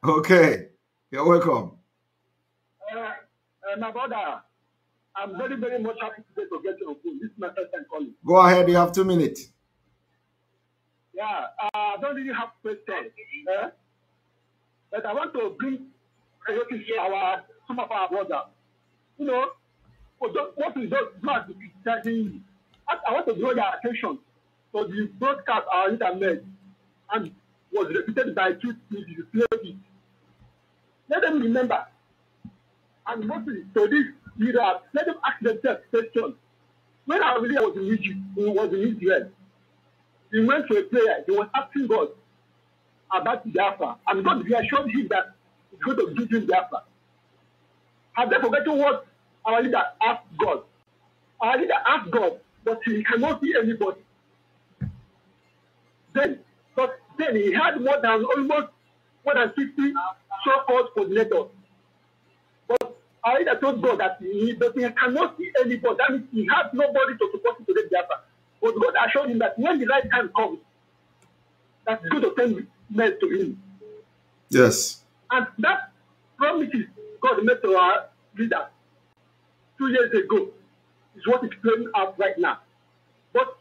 Okay, you're welcome. My brother, I'm very, very much happy today to get your phone. This is my first time calling. Go ahead, you have 2 minutes. Yeah, I don't really have questions. But I want to bring some of our brothers. You know, what we don't do as the criticizing, I want to draw their attention to the broadcast on internet and was repeated by two TV. Let them remember. And mostly to this leader, let them ask themselves questions. When I really was in Egypt, he was in Israel. He went to a prayer. He was asking God about Biafra. And God reassured him that he's going to give him Biafra. Have they forgotten what our leader asked God? Our leader asked God, but he cannot see anybody. Then he had almost more than 50 so-called coordinators. But our leader told God that he cannot see anybody. That means he has nobody to support him to get Biafra. But God assured him that when the right time comes, that he's going to send men to him. Yes. And that promises God made to our leader 2 years ago is what is playing out right now. But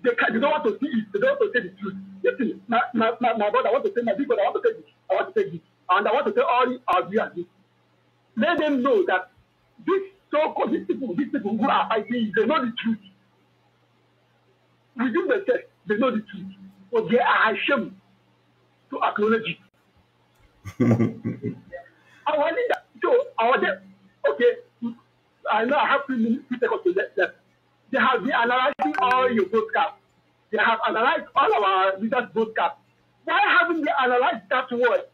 they don't want to see it. They don't want to say the truth. Listen, my brother, I want to say my big brother, I want to say this. I want to say this. And I want to tell all our viewers this. Let them know that these people who are fighting, they know the truth. Within themselves, they know the truth. But they are ashamed to acknowledge it. Our leader, okay, I know I have 2 seconds to let them. They have been analyzing all your broadcasts. They have analyzed all our leaders' broadcasts. Why haven't they analyzed that word?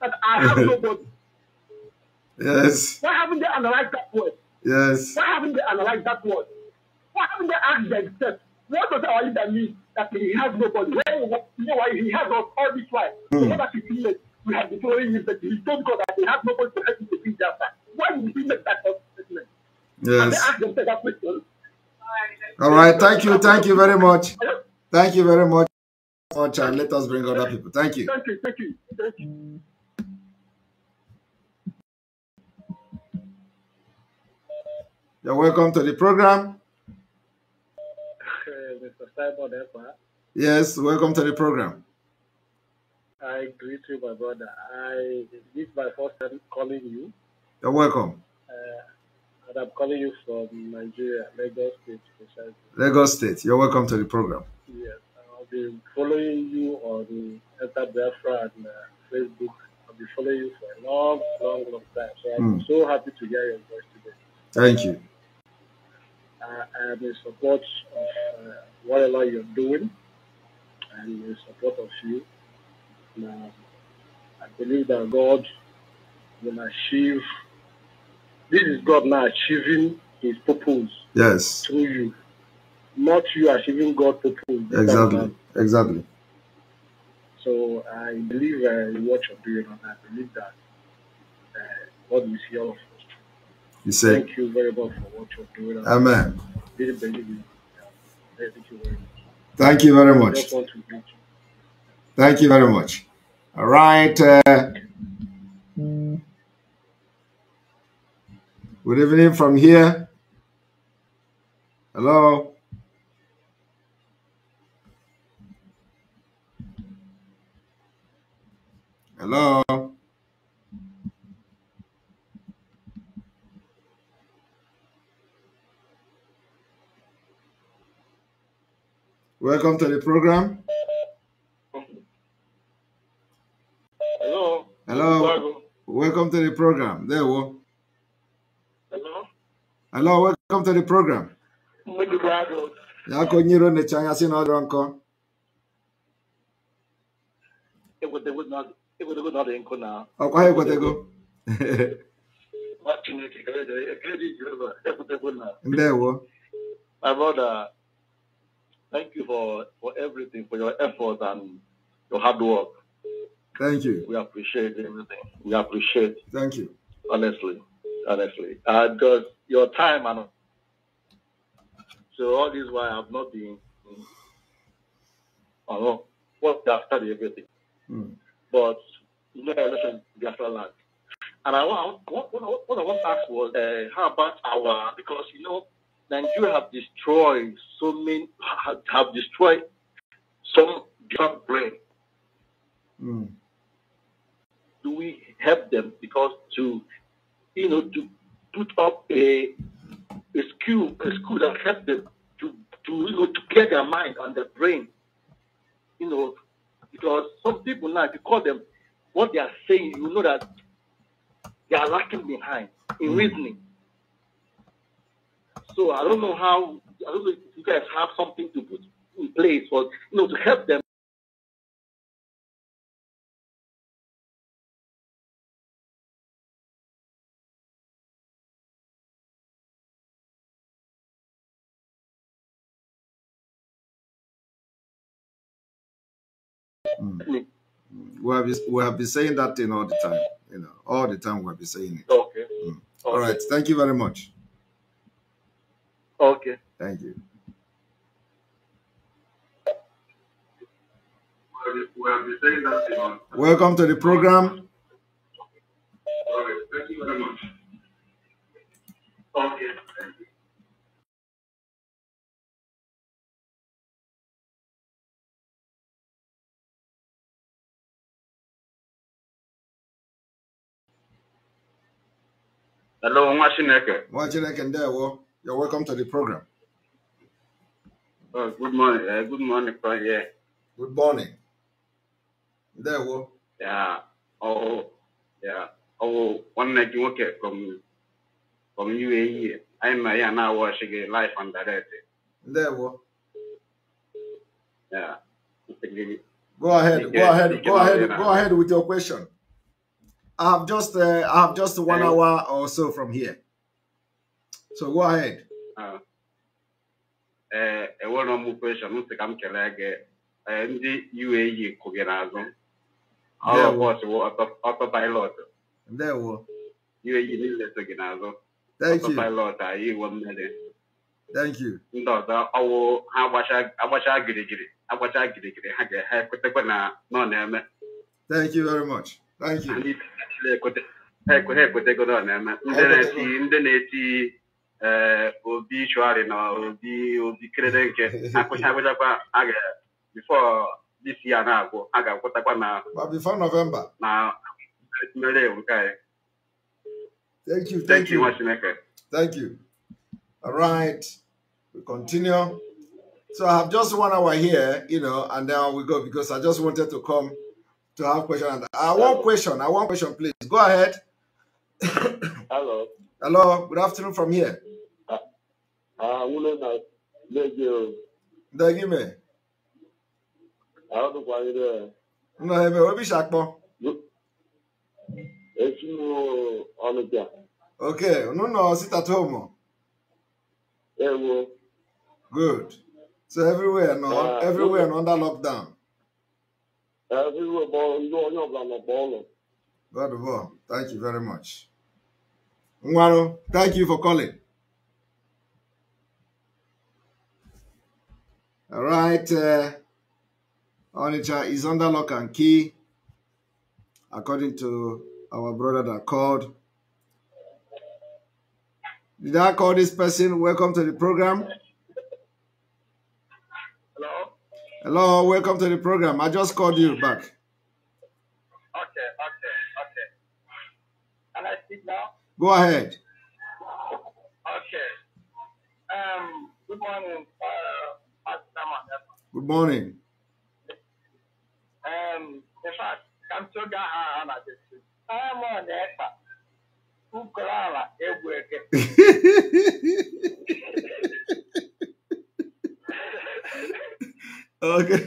That I have nobody. Yes. Why haven't they analyzed that word? Yes. Why haven't they analyzed that word? Why haven't they asked themselves, what does our leader mean that he has nobody? You know why he has us all this while? So what that he feels we have been following him, but he told God that he has nobody to help him to bring that back. Why did he make that statement? Yes. And they asked themselves that question. All right, thank you very much. Thank you very much. And let us bring other people. Thank you. Thank you. You're welcome to the program. Simon Ekpa. Yes, welcome to the program. I greet you, my brother. This is my first time calling you. You're welcome. And I'm calling you from Nigeria, Lagos State, precisely. Lagos State, you're welcome to the program. Yes, I've been following you on Ekpa Biafra and Facebook. I've been following you for a long time. So I'm so happy to hear your voice today. Thank you. I am in support of whatever you're doing, and in support of you. Now, I believe that God will achieve. This is God now achieving His purpose. Yes. Through you, not you achieving God's purpose. Exactly. So I believe in what you're doing, and I believe that God will see all of us. Thank you very much for what you're doing. Amen. Really believe in you. Thank you very much. Thank you very much. I just want to greet you. Thank you very much. All right. Good evening from here. Hello. Hello. Welcome to the program. Hello. Hello. Welcome to the program. There we go. Hello. Hello. Welcome to the program. Yakonyiro nechanya si no dronko. It would not enko now. Okwa ekwetego. Ndewo. My brother, thank you for everything, for your effort and your hard work. Thank you. We appreciate everything. We appreciate. Thank you. Honestly. Because your time and so all this while I've not been what after everything. But you know election Biafra land. And what I want to ask was how about because you know Nigeria have destroyed have destroyed some different brain. Do we help them because to put up a school that helps them to get their mind and their brain, because some people now, if you call them, what they are saying, you know that they are lacking behind in reasoning. So I don't know if you guys have something to put in place for to help them. We have been saying that thing all the time. All the time we have been saying it. Okay. All right. Thank you very much. Okay. Thank you. We have been saying that thing. Welcome to the program. All right. Thank you very much. Okay. Thank you. Hello, Mwachineke. Mwachineke Ndewo. You're welcome to the program. Good morning. Good morning, yeah. Good morning. Ndewo. Yeah. One night you work from UAE. I'm now watching live on direct. Ndewo. Yeah. Go ahead with your question. I have just 1 hour or so from here. So go ahead. One more question. I'm the UAE Kogerazo. All of us were autopilot. UAE Ginazo. Thank you. Autopilot, I 1 minute. Thank you. No, Thank you very much. Thank you. Obi Chouari no Obi Kredenke before this year now but before November. Now Thank you. Thank you much, Thank you. All right. We continue. So I have just 1 hour here, and then we go because I just wanted to come to have question. And I want question, please. Go ahead. Hello. Hello. Good afternoon from here. Dagime. Okay. No, sit at home. Good. So everywhere under lockdown. God, thank you very much. Nwaro, thank you for calling. All right. Onitsha is under lock and key, according to our brother that called. Did I call this person? Welcome to the program. Hello? Hello, welcome to the program. I just called you back. Okay. Can I speak now? Go ahead. Okay. Good morning, Good morning. In fact, I'm so glad I'm on Ekpa. Who call Okay.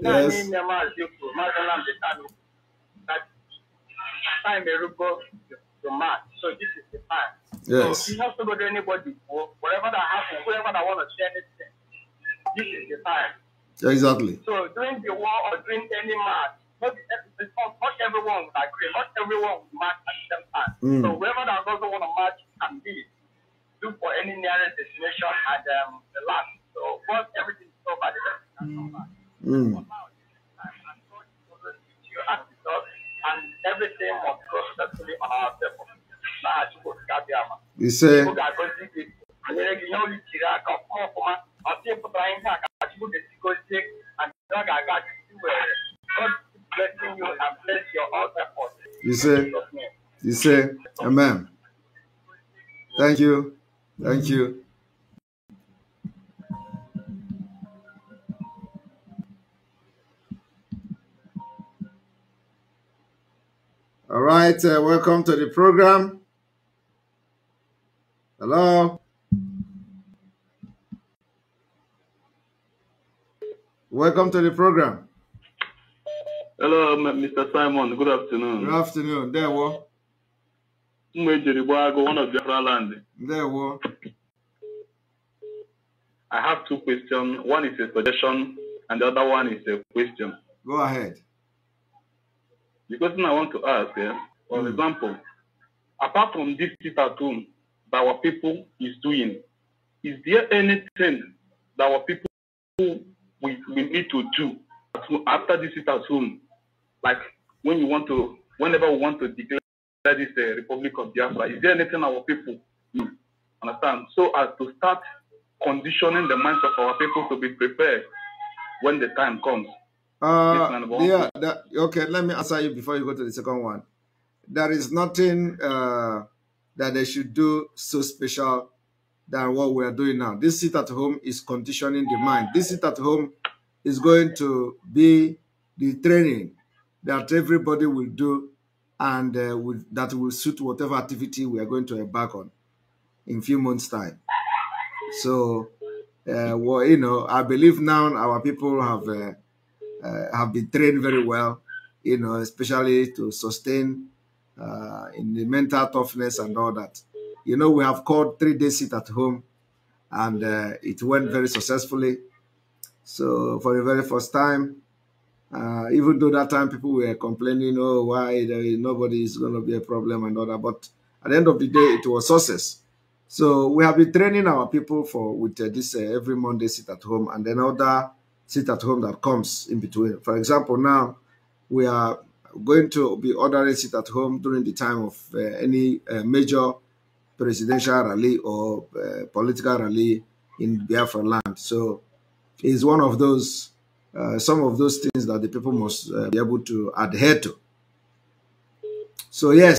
Yes. So this is the time. Yes. So you have to go to anybody, whatever that happens, whoever that want to share anything, this is the time. Exactly. So during the war or during any match, not everyone will agree, not everyone will match at the same time. So whoever that doesn't want to match can be look for any nearest destination and the last. So once everything is over, the rest can come back. And everything must go successfully on our table. You say. You say. Amen. Thank you. Thank you. All right, welcome to the program. Hello. Welcome to the program. Hello, Mr. Simon. Good afternoon. Good afternoon. There we one of Biafra land. There we I have two questions. One is a suggestion, and the other one is a question. Go ahead. The question I want to ask, for example, apart from this sit at home that our people is doing, is there anything that our people we need to do after this sit at home? Like whenever we want to declare this Republic of Biafra, is there anything our people understand? So as to start conditioning the minds of our people to be prepared when the time comes. Okay, let me answer you before you go to the second one. There is nothing that they should do so special than what we are doing now. This sit at home is conditioning the mind. This sit at home is going to be the training that everybody will do, and that will suit whatever activity we are going to embark on in a few months' time. So, I believe now our people have been trained very well, especially to sustain in the mental toughness and all that. We have called 3 days sit at home, and it went very successfully. So for the very first time, even though that time people were complaining, why nobody is going to be a problem and all that, but at the end of the day, it was success. So we have been training our people with this every Monday sit at home, and then other sit at home that comes in between. For example, now we are going to be ordering sit at home during the time of any major presidential rally or political rally in Biafra land. So it's one of those, some of those things that the people must be able to adhere to. So yes,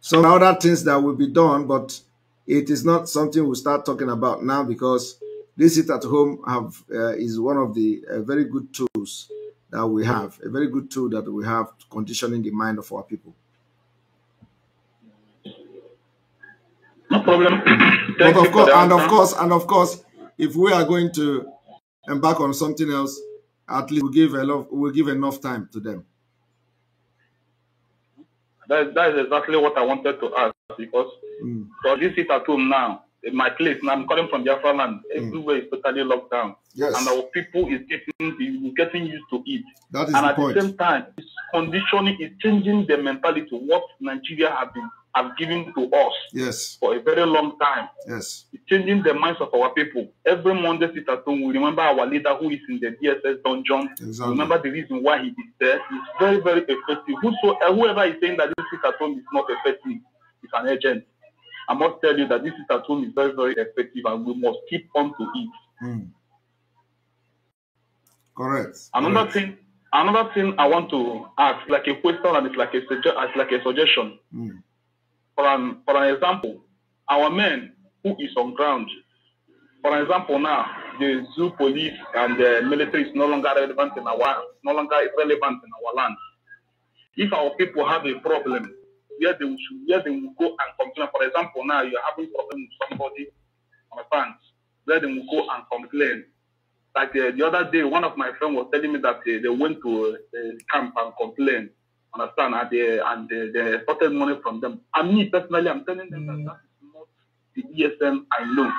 some other things that will be done, but it is not something we'll start talking about now, because this sit at home is one of the very good tools that we have, a very good tool that we have to conditioning the mind of our people. No problem. But of course, if we are going to embark on something else, at least we'll give enough time to them. That is exactly what I wanted to ask, because for this sit at home now, in my place, now I'm calling from Biafra land, everywhere is totally locked down. Yes. And our people is getting used to it. That is and the at point. the same time, it's conditioning, is changing the mentality what Nigeria have given to us. Yes. For a very long time. Yes. It's changing the minds of our people. Every Monday sit at home, we remember our leader who is in the DSS dungeon. Exactly. Remember the reason why he is there. It's very, very effective. Whoever is saying that this sit at home is not effective is an agent. I must tell you that this sit at home is very, very effective, and we must keep on to it. Correct. Another thing I want to ask, like a question, and it's like a suggestion. For an example, our men who is on ground, for example, now the zoo police and the military is no longer relevant in our land. If our people have a problem, where they will go and complain. For example, now you're having a problem with somebody on a fence, where they will go and complain. Like the other day, one of my friends was telling me that they went to the camp and complained. Understand? And they started money from them. And me personally, I'm telling them that that is not the ESN I know,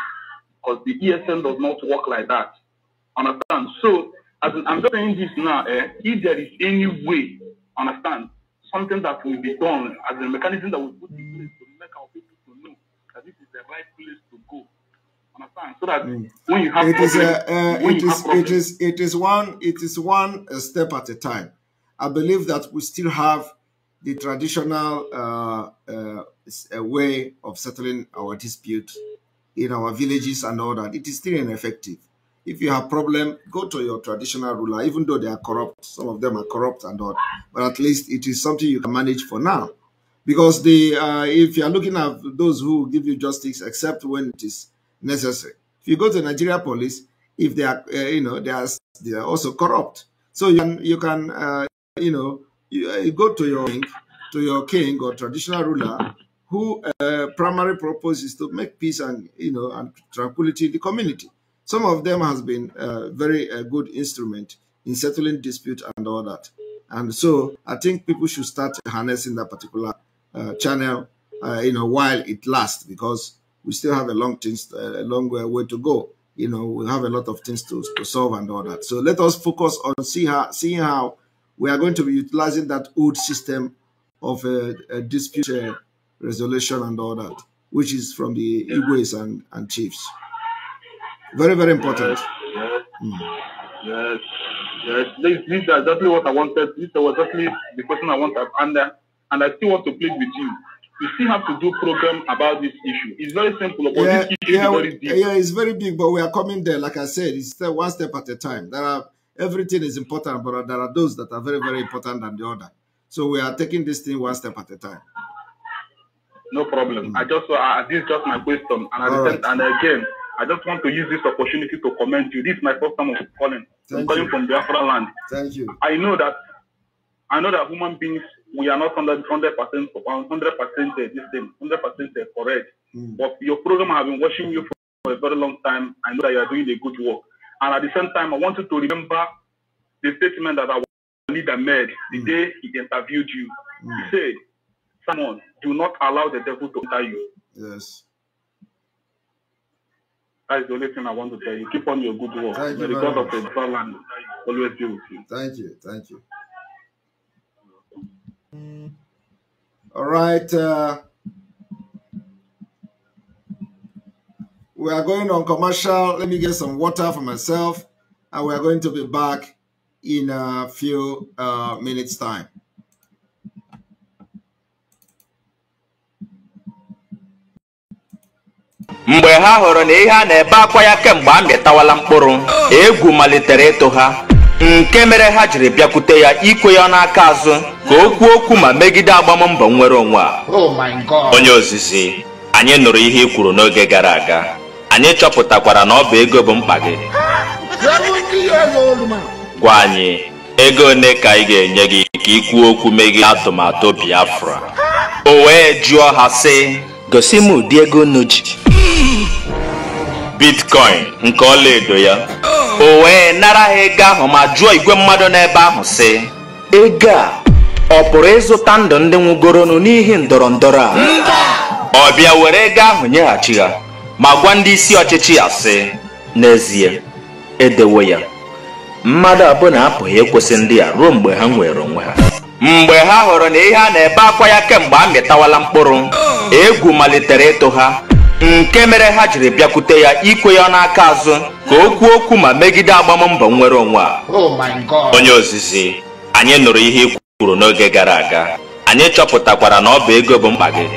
because the ESN does not work like that. Understand? So I'm just saying this now. If there is any way, understand, something that will be done as a mechanism that will put in place to make our people to know that this is the right place to go. Understand? So that when you have it is one step at a time. I believe that we still have the traditional way of settling our dispute in our villages and all that. It is still ineffective. If you have problem, go to your traditional ruler, even though they are corrupt. Some of them are corrupt and all, but at least it is something you can manage for now. Because if you are looking at those who give you justice, except when it is necessary. If you go to Nigeria police, if they are, they are also corrupt. So you can you go to your king or traditional ruler, who primary purpose is to make peace and and tranquility in the community. Some of them has been very good instrument in settling dispute and all that. And so I think people should start harnessing that particular channel, while it lasts, because we still have a long way to go. We have a lot of things to solve and all that. So let us focus on seeing how we are going to be utilizing that old system of dispute resolution and all that, which is from the Igwes and chiefs. Very, very important. Yes. This is exactly what I wanted. This was exactly the question I wanted, and I still want to plead with you. We still have to do program about this issue. It's very simple, but this issue is very deep. Yeah, it's very big, but we are coming there. Like I said, it's one step at a time. Everything is important, but there are those that are very, very important than the other. So we are taking this thing one step at a time. No problem. This is just my question, and again, I just want to use this opportunity to commend you. This is my first time of calling. I'm calling from Biafra land. Thank you. I know that human beings, we are not 100% correct. But your program, I have been watching you for a very long time. I know that you are doing a good work. And at the same time, I want you to remember the statement that our leader made the day he interviewed you. He said, "Simon, do not allow the devil to enter you." Yes. That is the only thing I want to tell you. Keep on your good work. Thank you. The God of the land always be with you. Thank you. Thank you. All right. We are going on commercial. Let me get some water for myself. And we are going to be back in a few minutes' time. mgbe ha hụrụ na ihe a na-ebe akwa ya kemgbe a mịtawala mkpụrụ egwu malitere ịtụ ha nke mere ha jiri bịakwute ya ikwe ya n'aka azụ ka o kwuo okwu ma megide agbammbọ nnwere onwe a. Onye ozizi, anyị nụrụ ihe i kwuru n'oge gara aga. Anyị chọpụtakwara na ọ bụ ego bụ mkpa gị. Gwa anyị ego ole ka anyị ga-enye gị ka i kwuo okwu megide atụmatụ Biafra. O wee jụọ ha sị, gosi m ụdị ego unu ji. Bitcoin nke ọlaedo ya. O wee nara ha ego ahụ ma jụọ igwe mmadụ n'ebe ahụ sị, ego a ọ pụrụ ịzụta ndụ ndị nwụgoronụ n'ihi ndọrọ ndọrọ a? Ọ bịa were ego ahụ nyeghachi ha ma gwa ndị isi ọchịchị ya sị, n'ezie edewo ya. Mmadụ abụọ apụghị ịkwụsị ndị a ruo mgbe ha nwere onwe ha. Mgbe ha hụrụ na ihe a na-ebe akwa ya kemgbe a mịtawala mkpụrụ egwu malitere ịtụ ha nke mere ha jiri bịakwute ya ikwe ya n'aka azụ ka o kwuo okwu ma megide agbammbọ nnwere onwe a. Onye ozizi, anyị nụrụ ihe i kwuru n'oge gara aga. Anyị chọpụtakwara na ọ bụ ego bụ mkpa gị.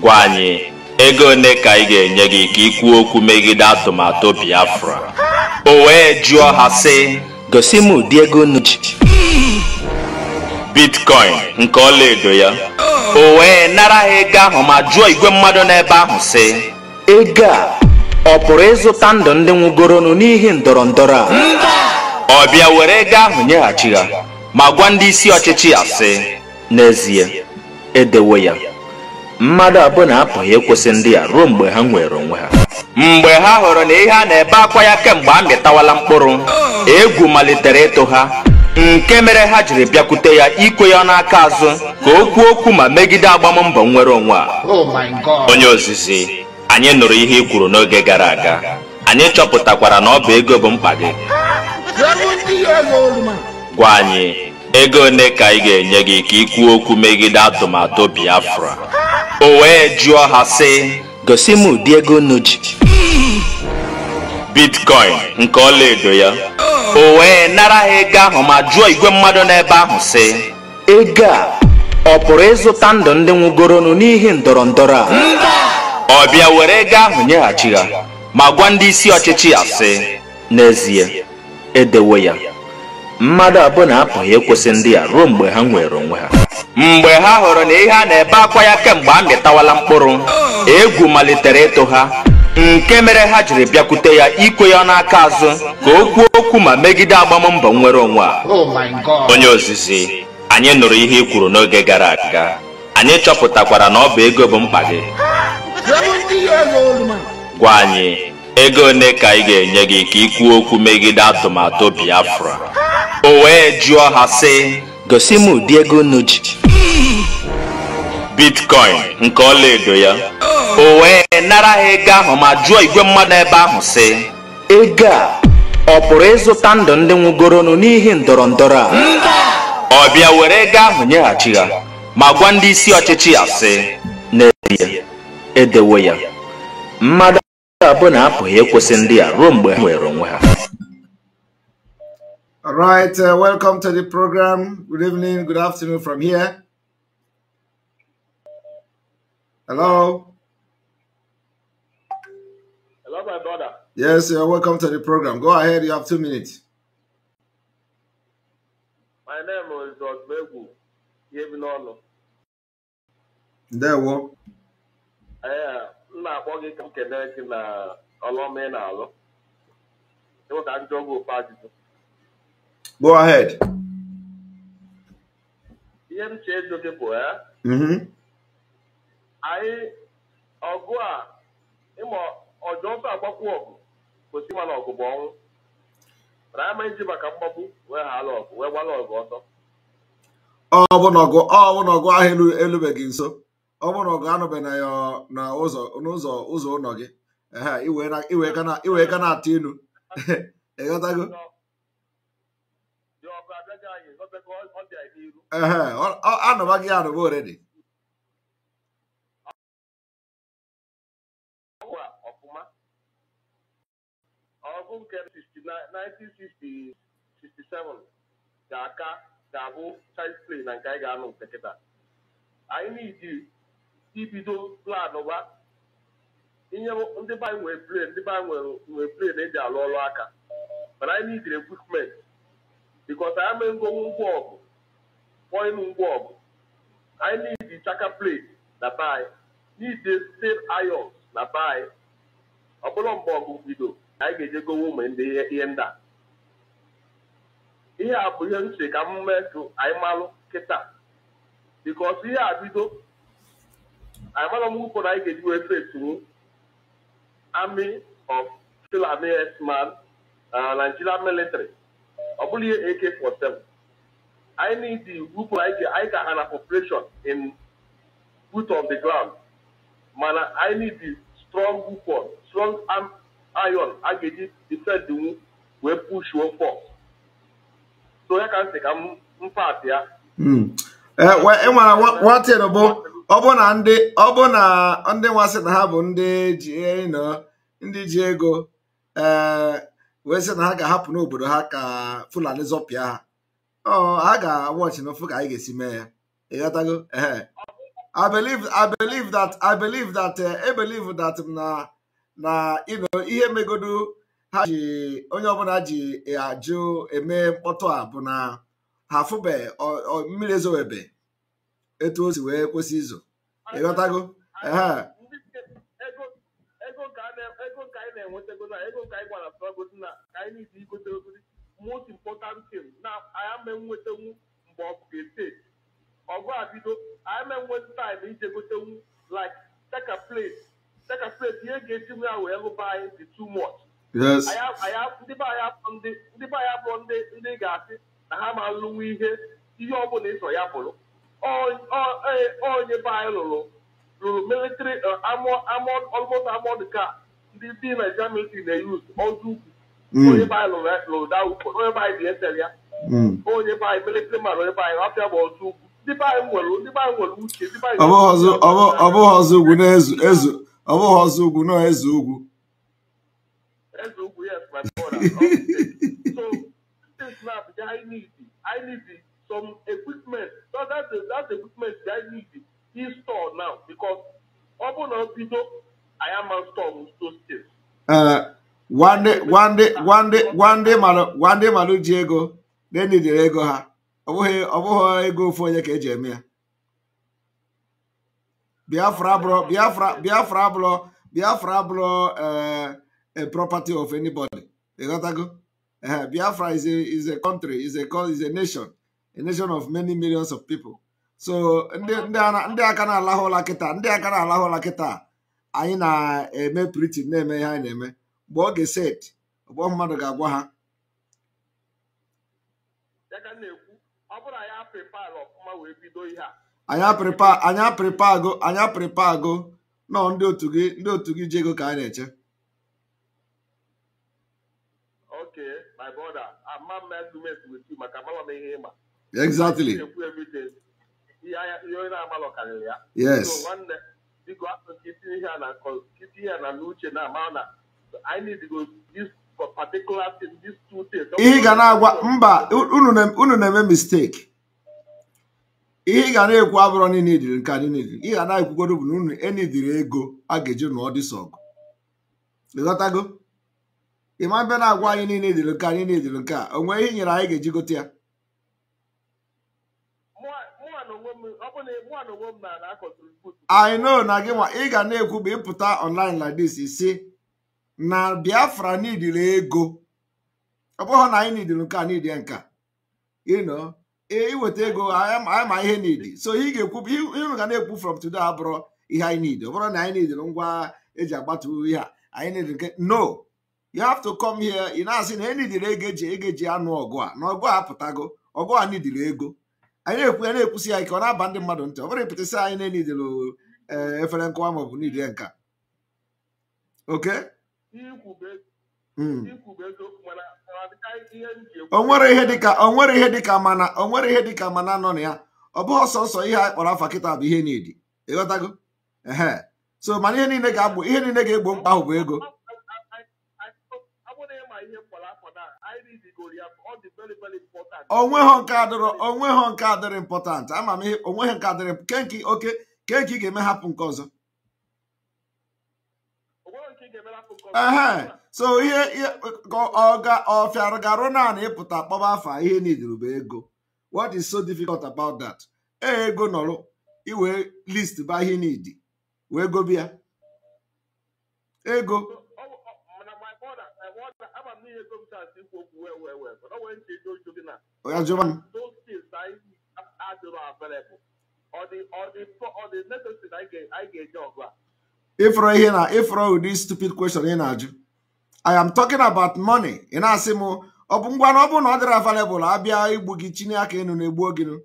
Gwa anyị ego ole ka anyị ga-enye gị ka i kwuo okwu megide atụmatụ Biafra. O wee jụọ ha sị, gosi m ụdị ego unu ji. Bitcoin nke ọlaedo ya. O wee nara ha ego ahụ ma jụọ igwe mmadụ n'ebe ahụ sị, ego a ọ pụrụ ịzụta ndụ ndị nwụgoronụ n'ihi ndọrọ ndọrọ a? Ọ bịa were ego ahụ nyeghachi ha ma gwa ndị isi ọchịchị ya sị, n'ezie edewo ya. Mmadụ abụọ apụghị ịkwụsị ndị a ruo mgbe ha nwere onwe ha. Mgbe ha hụrụ na ihe a na-ebe akwa ya kemgbe a mịtawala mkpụrụ egwu malitere ịtụ ha nke mere ha jiri bịakwute ya ikwe ya n'aka azụ ka o kwuo okwu ma megide agbammbọ nnwere onwe a. Onye ozizi, anyị nụrụ ihe i kwuru n'oge gara aga. Anyị chọpụtakwara na ọ bụ ego bụ mkpa gị. Gwa anyị ego ole ka anyị ga-enye gị ka i kwuo okwu megide atụmatụ Biafra. O wee jụọ ha sị, gosi m ụdị ego unu ji. Bitcoin nke ọlaedo ya. O wee nara ha ego ahụ ma jụọ igwe mmadụ n'ebe ahụ sị, ego a ọ pụrụ ịzụta ndụ ndị nwụgoronụ n'ihi ndọrọ ndọrọ a? Ọ bịa were ego ahụ nyeghachi ha ma gwa ndị isi ọchịchị ya sị, n'ezie edewo ya. Mmadụ abụọ apụghị ịkwụsị ndị a ruo mgbe ha nwere onwe ha. Mgbe ha hụrụ na ihe a na-ebe akwa ya kemgbe a mịtawala mkpụrụ egwu malitere ịtụ ha nke mere ha jiri bịakwute ya ikwe ya n'aka azụ ka o kwuo okwu ma megide agbammbọ nnwere onwe a. Onye ozizi, anyị nụrụ ihe i kwuru n'oge gara aga. Anyị chọpụtakwara na ọ bụ ego bụ mkpa gị. Gwa anyị ego ole ka anyị ga-enye gị ka i kwuo okwu megide atụmatụ Biafra. O wee jụọ ha sị, gosi m ụdị ego unu ji. Bitcoin nke ọlaedo ya. O wee nara ha ego ahụ ma jụọ igwe mmadụ n'ebe ahụ sị, ego a ọ pụrụ ịzụta ndụ ndị nwụgoronụ n'ihi ndọrọ ndọrọ a? Ọ bịa were ego ahụ nyeghachi ha ma gwa ndị isi ọchịchị ya sị, n'ezie edewo ya. Mmadụ abụọ apụghị ịkwụsị ndị a ruo mgbe ha nwere onwe ha. All right, welcome to the program. Good evening, good afternoon from here. Hello. Hello, my brother. Yes, you're welcome to the program. Go ahead, you have 2 minutes. My name is Osmegu. Yevinolo. There, what? Na akpọ gị ka m kene gị na ọlọme na alụ. Ewe ka njọ gị ofe ajụjụ. Go ahead. Ihe m chee ejo gị bụ anyị ọgụ a ịma ọjọọ ọsọ agbakwu ọgụ gosi ma na ọgụ bụ ọnwụ. Mana ama iji maka mgbagbu wee hala ọgụ wee gbala ọgụ ọsọ. Ọ bụ na ọgụ ahụ elubeghị nso. Ọ bụ na ọgụ anọbeghị na ụzọ ụlọ gị. Iwe ka na-atụ ilu. Ịghọtago? Anọba gị anọba already. Ọgụ 1967 ga-abụ child play na nke anyị ga-anụ nke kịta. Anyị need ibido plan ụba ihe ndị be anyị nwere plane eji alụ ọrụ aka, mana anyị need equipment because anyị amaghị ngwa ọgụ pọịnụ ngwa ọgụ. Anyị need chaka plate na be anyị, need steel irons na be anyị. Ọ bụrụ mgbe ọgụ bido anyị ga-eje gowe ụmụ ndị ihe ndị a. Ihe a bụ ihe nche ka m mee ka anyị malụ kịta because ihe a bido anyị mara m ụkwụ na anyị ga-eji wee fetu Army of Fulani Herdsmen, Nigerian military. Ọ bụrụ ihe AK-47. I need the group I can have a population in foot of the ground. Man, I need the strong group, strong iron. I get it defend the we push one force. So I can take I'm part here. What about ọbụna ndị nwasị na ha bụ ndị ji ndị ji ego wee sị na ha ga-ahapụ n'obodo ha ka Fulani zọpịa ha. Ha ga-watch n'ofu ka anyị ga-esi mee ya. Ịghọtago? I believe that na ihe megodu ha ji onye ọbụla ji ajụ eme mkpọtụ a bụ na ha fụbe mmiri ezowebe etu o si wee kwesị izo. Ịghọtago? Ego ka anyị na-enwetago na ego ka anyị gwara strọgụs na ka anyị need igote ogori most important thing na anyị amenwetenwu mgbe ọgụ ga-ete ọgụ abido anyị amenweta time ije gotenwu like take a plate ihe ga-eji nwe ya wee lụba anyị dị too much. Ndị be anyị abụọ ndị ga-asị na ha ma lụnwu ihe ọbụla ịsọ ya bụrụ onye be anyị lụrụ military almost armored car ndị Nigeria military na-use ọdụ ugwu. Onye be anyị lụrụ da ukwu, onye be anyị dị etel ya, onye be anyị military man, onye be anyị ọpịa bụ ọdụ ugwu. Ndị be anyị nwere uche. Ọ bụghị ọzọ ugwu na ezu ọ bụghị ọzọ ugwu na eze ugwu. Eze ugwu, yes, my brother. So this now I need some equipment. So that's the equipment I need in store now because open up video I am on store those things. One day malu ji ego they need the ego ha. Ọ bụghị ego ofu onye ka eji eme ya. Biafra bro a property of anybody. You got to go? Biafra is a country, is a nation of many millions of people. So ndị aka na alahụ la kịta anyị na-eme preaching na-eme ihe anyị na-eme mgbe ọ ga-eset ọgbọ mmadụ ga-agwa ha anya prepare go no ndị otu gị ji ego ka anyị na-eche. Okay, my brother, I'm not meant to mess with you. Exactly. Yes. So one you go up to keep here and I need to go this particular thing, these two things. Ihe ga na-agwa mba unu na-eme mistake. Ihe ga na-ekwu abụrụ na need nke anyị need. Ihe ga na-ekwugodo bụ na unu enidiri ego a ga-eji nọ dị sọgụ. Ịghọtago? Ịma mbe na-agwa anyị niile dị nke anyị na-ediri nke a onwe ihe nyere anyị ga-eji gote ya. I know na gị nwa ị ga na-ekwu bụ ịpụta online like this isi na Biafra n'idiri ego ọ bụghị na anyị n'idiri nke a n'idiri nka iweta ego anyị ma ihe n'idi so ị ga-ekwu ihe ga na-ekwu from today abụrụ ihe anyị n'idi ọ bụrụ na anyị n'idiri ngwa eji agbatu ihe anyị n'idiri nke no you have to come here ị na-asị na anyị n'idiri ego eji anụ ọgụ a na ọgụ a apụtago ọgụ a n'idiri ego anyị na-ekwusi ya ike ọ na-aba ndị mmadụ ntị ọ bụrụ ịpụtasị anyị na-enidiri efere nkọwa maọbụ n'idiri nka okay. O nwere ihe dịka mana nọ na ya ọ bụghị ọsọsọ ihe anyị kpọrọ afa kịta bụ ihe n'idi ịghọtago so mana ihe niile ga-egbo mkpa ahụ bụ ego. all the very, very important. Onwe hon kadere important. Ama me onwe hon kadere kenki okay. Kenki game happen cause. So here oga of Garona na eputa kpoba afa ihe nidru be ego. What is so difficult about that? Ego nolo iwe list ba ihe need. We go bia. Ego. Those things are available. Or the necessary I get job. If with this stupid question in Aju. I am talking about money. In Asimo, Obungwan Obu not available. Abia Ibugi Chiniaka in Ebuogino.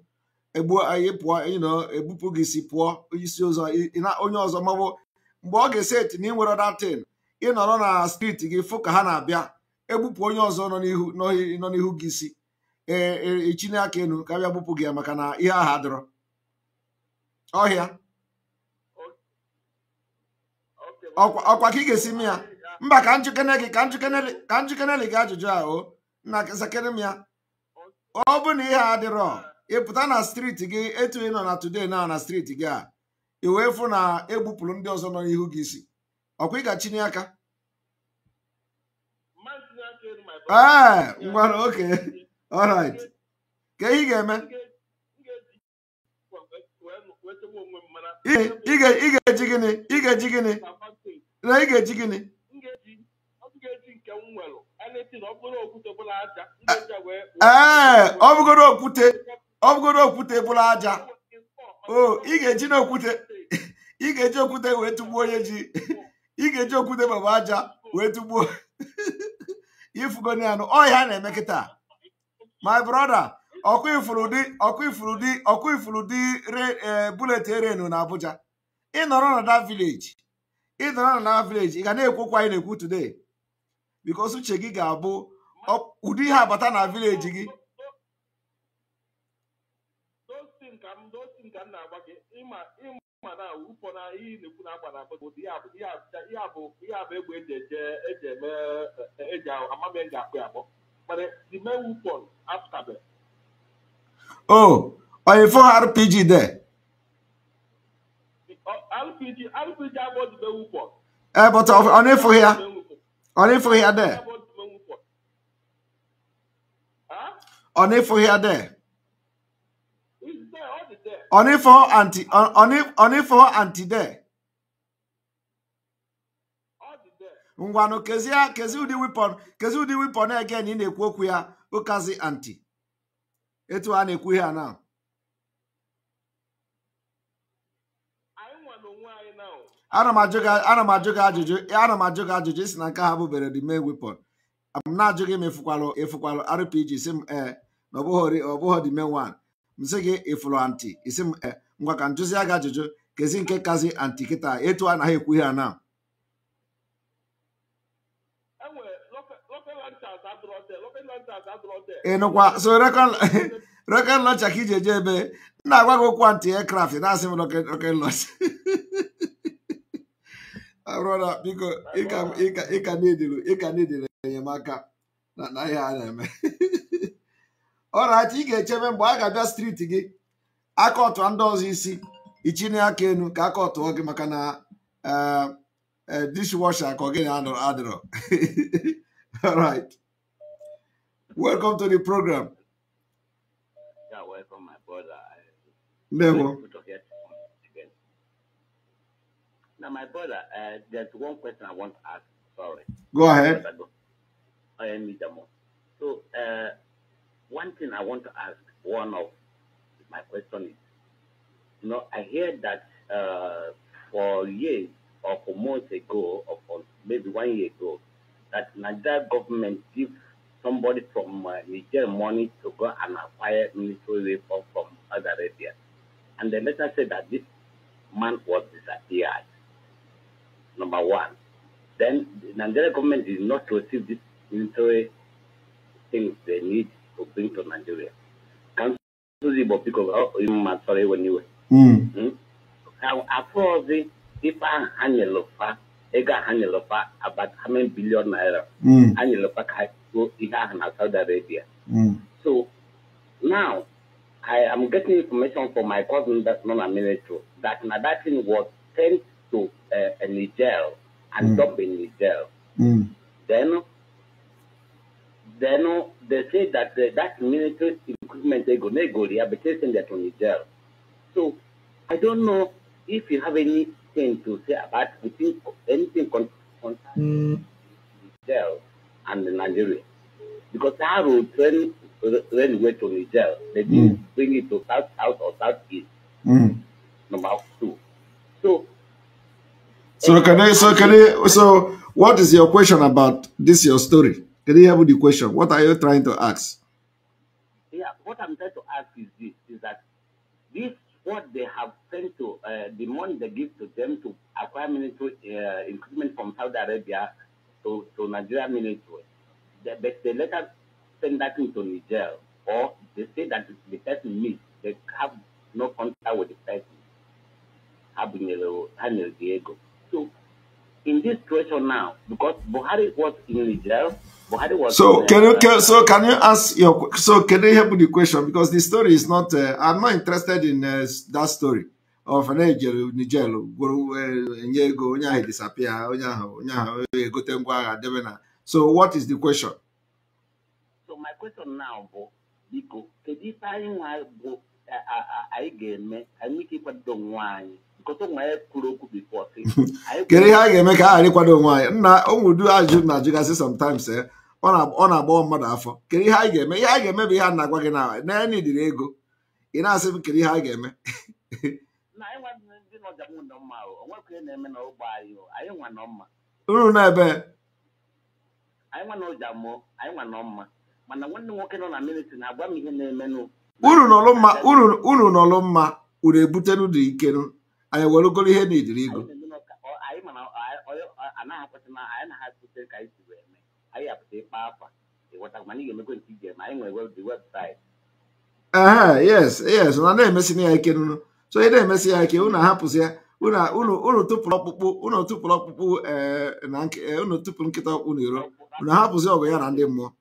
Ebu you know, Ebupugisi poor, Usioza in Onyo's Mabo. Mboge said to name that thing. In a street to give Fokahana Bia. Ebu Ponyozo no Hugisi. Chiniaka no Kayabupugia Makana, Ia Hadro. Oh, yeah. Okwa kigesi mia mba ka nchukenele ga ajụjụ ahụ na kesakere mia ọ bụ na ihe adịrọ ịpụta na street gị etu ị nọ na today na street gị a i wee fụ na egbupụrụ ndị ọzọ nọ n'ihu gị isi ọkwa ị ga-chinye aka ngwara okay all right ka ị ga-eme ị ga-eji gịnị na ị ga-eji gịnị ọ bụgoro okwute bụrụ aja ị ga-eji n'okwute ị ga-eji okwute wee tugbuo onye ji ị ga-eji okwute baba aja wee tugbuo ifugoni anụ ọhịa na-eme kịta my brother ọkụ ifuru dị bullet erenu na Abuja ị nọrọ na that village ị ga na-ekwukwa anyị na-ekwu today because uche gị ga-abụ ụdị ihe abata na village gị oh oyi for RPG there RPG about the weapon. But on for here there. On for here there. On for anti there. Ngwano kezi udi weapon again in ekwu okwu ya okazi anti. Etu a na-ekwu ihe now. Ana m ajụ gị ajụjụ isi na nke ha bụbere the main weapon. I'm na-ajụ gị efukwalụ RPG isi m na ọ bụghị the main one. M sị gị ifụlụ anti isi m ngwa ka njụzi gị ajụjụ kezi nke kazi anti kịta etu anaghị ekwu ihe na. Ịnụkwa so rocket launcher ka iji eje ebe na-agwa gị okwu anti aircraft na-asị m rocket launcher. Brother, biko ị ka na-edere enyemaka na ihe a na-eme. Alright, ị ga-echebe mgbe a ga-abịa street gị aka ọtụọ ndị ọzọ isi ichine aka enu ka aka ọtụọ gị maka na dishwasher ka ọ gị adịrọ. Alright. Welcome to the program. Yeah, welcome, my brother. Never. Now, my brother, there's one question I want to ask. Sorry. Go ahead. So, one thing I want to ask, one of my question is, I hear that for years or for months ago, or maybe 1 year ago, that Nigeria government give somebody from Niger money to go and acquire military weapons from Saudi Arabia. And the letter said that this man was disappeared. Number one. Then the Nigerian government did not receive this military things they need to bring to Nigeria. Can you sorry when you were. After the Ekpa ega hanyelopa about how many billion naira. Hanyelopa go iha na Saudi Arabia. So now I am getting information from my cousin that's non-military that that thing was sent to a Niger and dumped in Niger. Then they say that that military equipment they go there, but they send that to Niger. So I don't know if you have anything to say about anything concerning Niger and Nigeria, because that road train railway to Niger, they didn't bring it to south or southeast. Number 2. So what is your question about this your story? Can you have the question? What are you trying to ask? Yeah, what I'm trying to ask is this: is that this what they have sent to the money they give to them to acquire military equipment from Saudi Arabia to Nigeria military. They later send that into Niger, or they say that the person meets. They have no contact with the person. So in this situation now, because Buhari was in Niger, Buhari was. So can you ask your? So can you help with the question, because the story is not. I'm not interested in that story of an Niger disappear. So what is the question? So my question now, because I before. Kere ha ga-eme ka a kwado nwaanyị nna onwudu ajụ na ajụgasị sometimes ọ na-agba mmadụ afọ. Kere ihe anyị ga-eme, ihe anyị ga-eme bụ ihe a na-agwa gị na naanị dịrị ego ị na-asị m kere ihe anyị ga-eme. Unu na-ebe unu nọlụ mma unu ebutenu dị ikenu anyị welugoro ihe n'idiri ego. Yes, na na-emesi ya ike nunu. So ị na-emesi ya ike unu hapụzi ya unu tụpụrụ ọkpụkpụ unu tụpụrụ nkịta ọkpụ n'iro unu hapụzi ọgụ ya na ndị mmụọ.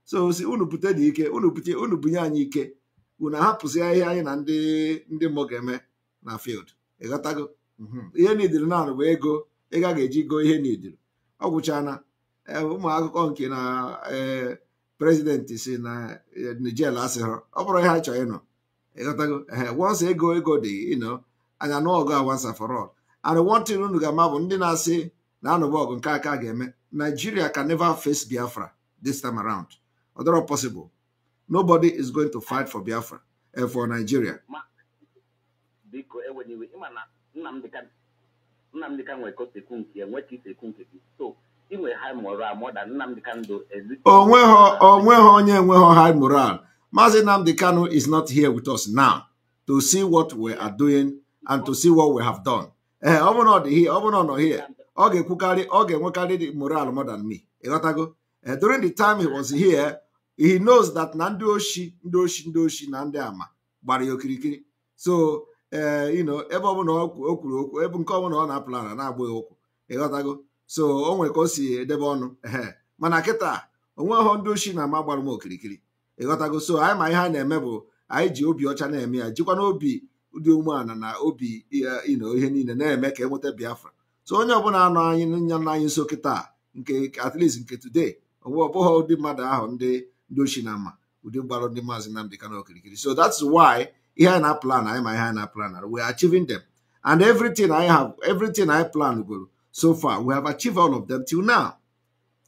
So si unu bute dị ike unu bunye anyị ike unu hapụzi ya ihe anyị na ndị mmụọ ga-eme na field. Ịghọtago ihe n'idiri naanị bụ ego a ga-eji goo ihe n'idiri. Ọ gwụchana ụmụ akụkọ nke na prezidenti si na Nigeria asịrọ ọ bụrụ ihe a chọrọ ịnọ. Ịghọtago once ego dị anya n'ọgụ a once and for all. And one thing unu ga-ama bụ ndị na-asị na anụba ọgụ nke aka ga-eme. Nigeria can never face Biafra this time around. Although possible, nobody is going to fight for Biafra and for Nigeria. Onweghị high moral. Mazi Nnamdi Kanu is not here with us now to see what we are doing and to see what we have done. Here, ọ ga-enwekarị the moral more than me. During the time he was here, he knows that na ndị oshi na ndị ama gbara ya okirikiri. So ebe ọbụla o kwuru okwu ebe nke ọbụla ọ na-apụlara na-agba ya okwu. Ịghọtago? So o nwere ka o si edebe ọnụ mana kịta onweghị ndị oshi na ama gbara m okirikiri. Ịghọtago? So anyị ma ihe a na-eme bụ anyị ji obi ọcha na-eme ya jikwa n'obi ụdị umeala na obi ihe niile na-eme ka enweta Biafra. So onye ọbụla anọ anyị nya na anyị nso kịta nke at least nke today ọ bụghị ụdị mmadụ ahụ ndị oshi na ama ụdị gbara ndị Maazị Nnamdi Kanu okirikiri. So that's why ihe anyị na-plan anyị ma ihe anyị na-plan we are achieving them, and everything I plan goro so far we have achieved all of them till now.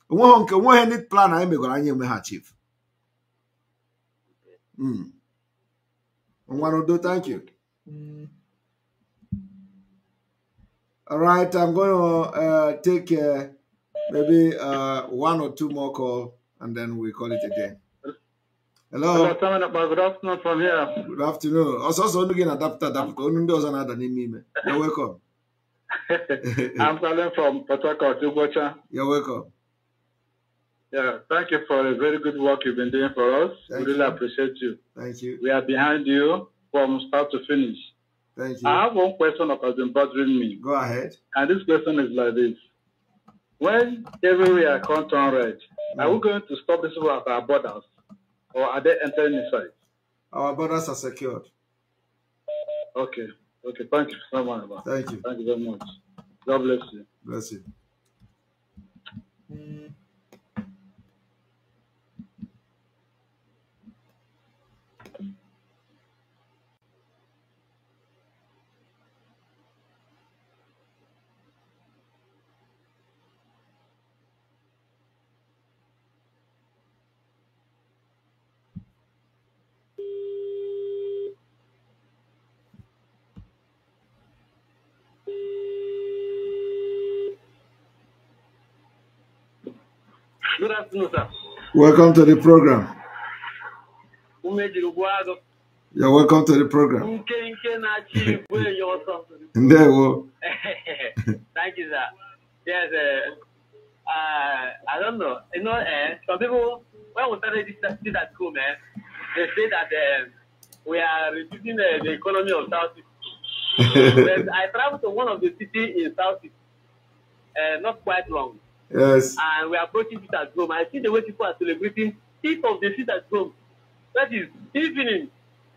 Onweghị ndị plan anyị megoro anyị enwe ha achieve. Nwanodo, thank you. All right, I'm going to take maybe 1 or 2 more calls, and then we call it a day. Hello. Good afternoon from here. Good afternoon. Also, again, adapter. You're welcome. I'm calling from Port Harcourt. You're welcome. Yeah, thank you for the very good work you've been doing for us. We really appreciate you. Thank you. We are behind you from start to finish. Thank you. I have one question that has been bothering me. Go ahead. And this question is like this. When everywhere comes on red, are we going to stop this people at our borders? Or are they entering inside? Our borders are secured. Okay. Okay. Thank you so much. Thank you. Thank you very much. God bless you. Bless you. Good afternoon, sir. Welcome to the program. You're welcome to the program. Thank you, sir. Yes, I don't know. You know, some people, when we started this at school, man, they say that we are reducing the economy of Southeast. But I traveled to one of the cities in Southeast, not quite long. Yes. And we are approaching it at home. I see the way people are celebrating each of the sit at home. That is evening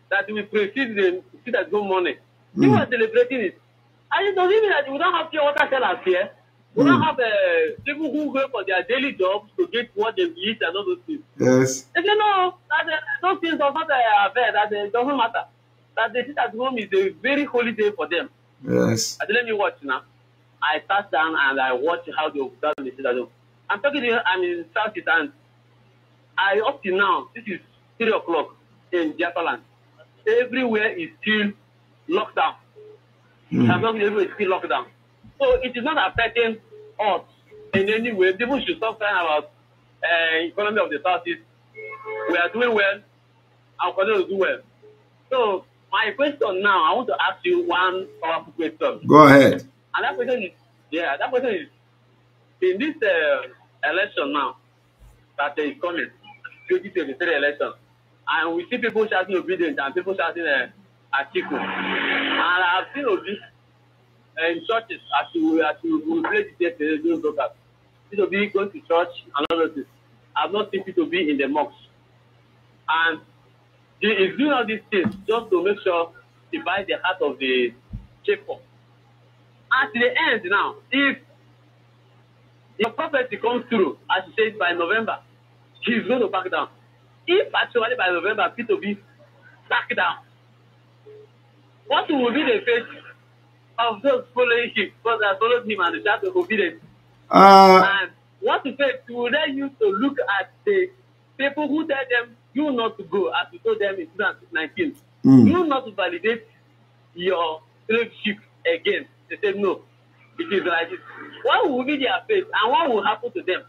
that we precede the sit at home morning. People are celebrating it. And it doesn't mean that we don't have pure water sellers here. We don't have people who go for their daily jobs to get what they eat and all those things. Yes. If you know that those things are not affair, that it doesn't matter. That the sit at home is a very holy day for them. Yes. And let me watch now. I sat down and I watched how they observe the sit at home. I'm talking to you, I'm in South Sudan. Up to now, this is 3 o'clock in Biafra. Everywhere is still locked down. Everywhere is still locked down. So it is not affecting us in any way. People should stop talking about economy of the Southeast. We are doing well, and continue to do well. So my question now, I want to ask you one powerful question. Go ahead. And that question is, in this election now that is coming, 2023 election, and we see people shouting obedience and people shouting Atiku. And I've seen Obi in churches as we play the day during broadcast. People be going to church and all of this. I've not seen people be in the mosque. And he is doing all these things just to make sure he buys the heart of the shepherd. At the end now, if the prophecy comes through, as he says, by November, he's going to back down. If actually by November, Peter will be back down, what will be the fate of those following him, because they followed him and they start to obedience? And what to say, will they use to look at the people who tell them, you not to go, as we told them in 2019, you not to validate your slave ship again. They said, no, it is like this. What will be their fate and what will happen to them?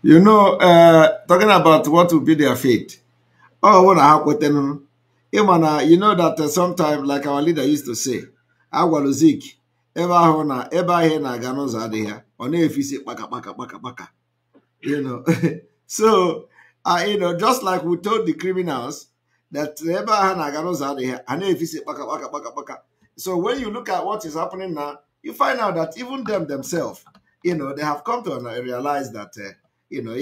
You know, talking about what will be their fate. Oh, what happened with them? You know that sometimes, like our leader used to say, Agwaluzik, you know. So, you know, just like we told the criminals that so when you look at what is happening now, you find out that even them themselves, you know, they have come to realize that, you know,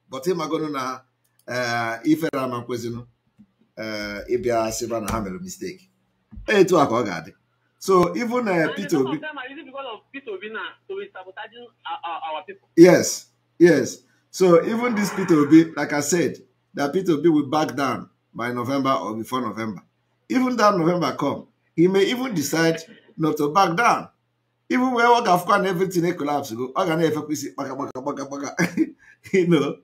but him going na if I'm mistake. So even Peter Obi, yes, yes. So even this Peter Obi, like I said, that Peter Obi will back down by November or before November. Even that November come, he may even decide not to back down. Even when Afghan everything they collapse, go, you know.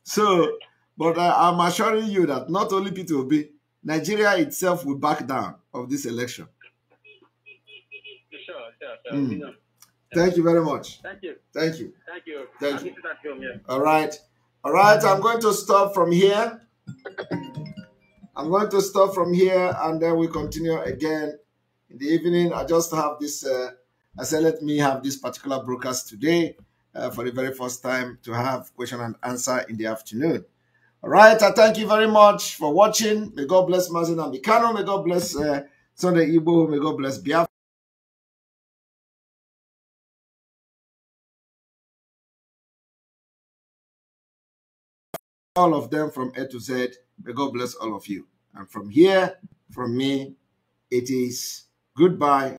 So, but I'm assuring you that not only Peter Obi, Nigeria itself will back down of this election. Sure. Thank you very much. Thank you. Thank you. Thank you. Thank you. Yeah. All right. All right. I'm going to stop from here. I'm going to stop from here and then we continue again in the evening. I just have this, I said, let me have this particular broadcast today for the very first time to have question and answer in the afternoon. All right, I thank you very much for watching. May God bless Mazin and Mikano. May God bless Sunday Igbo. May God bless Biafra. All of them from A to Z. May God bless all of you. And from here, from me, it is goodbye.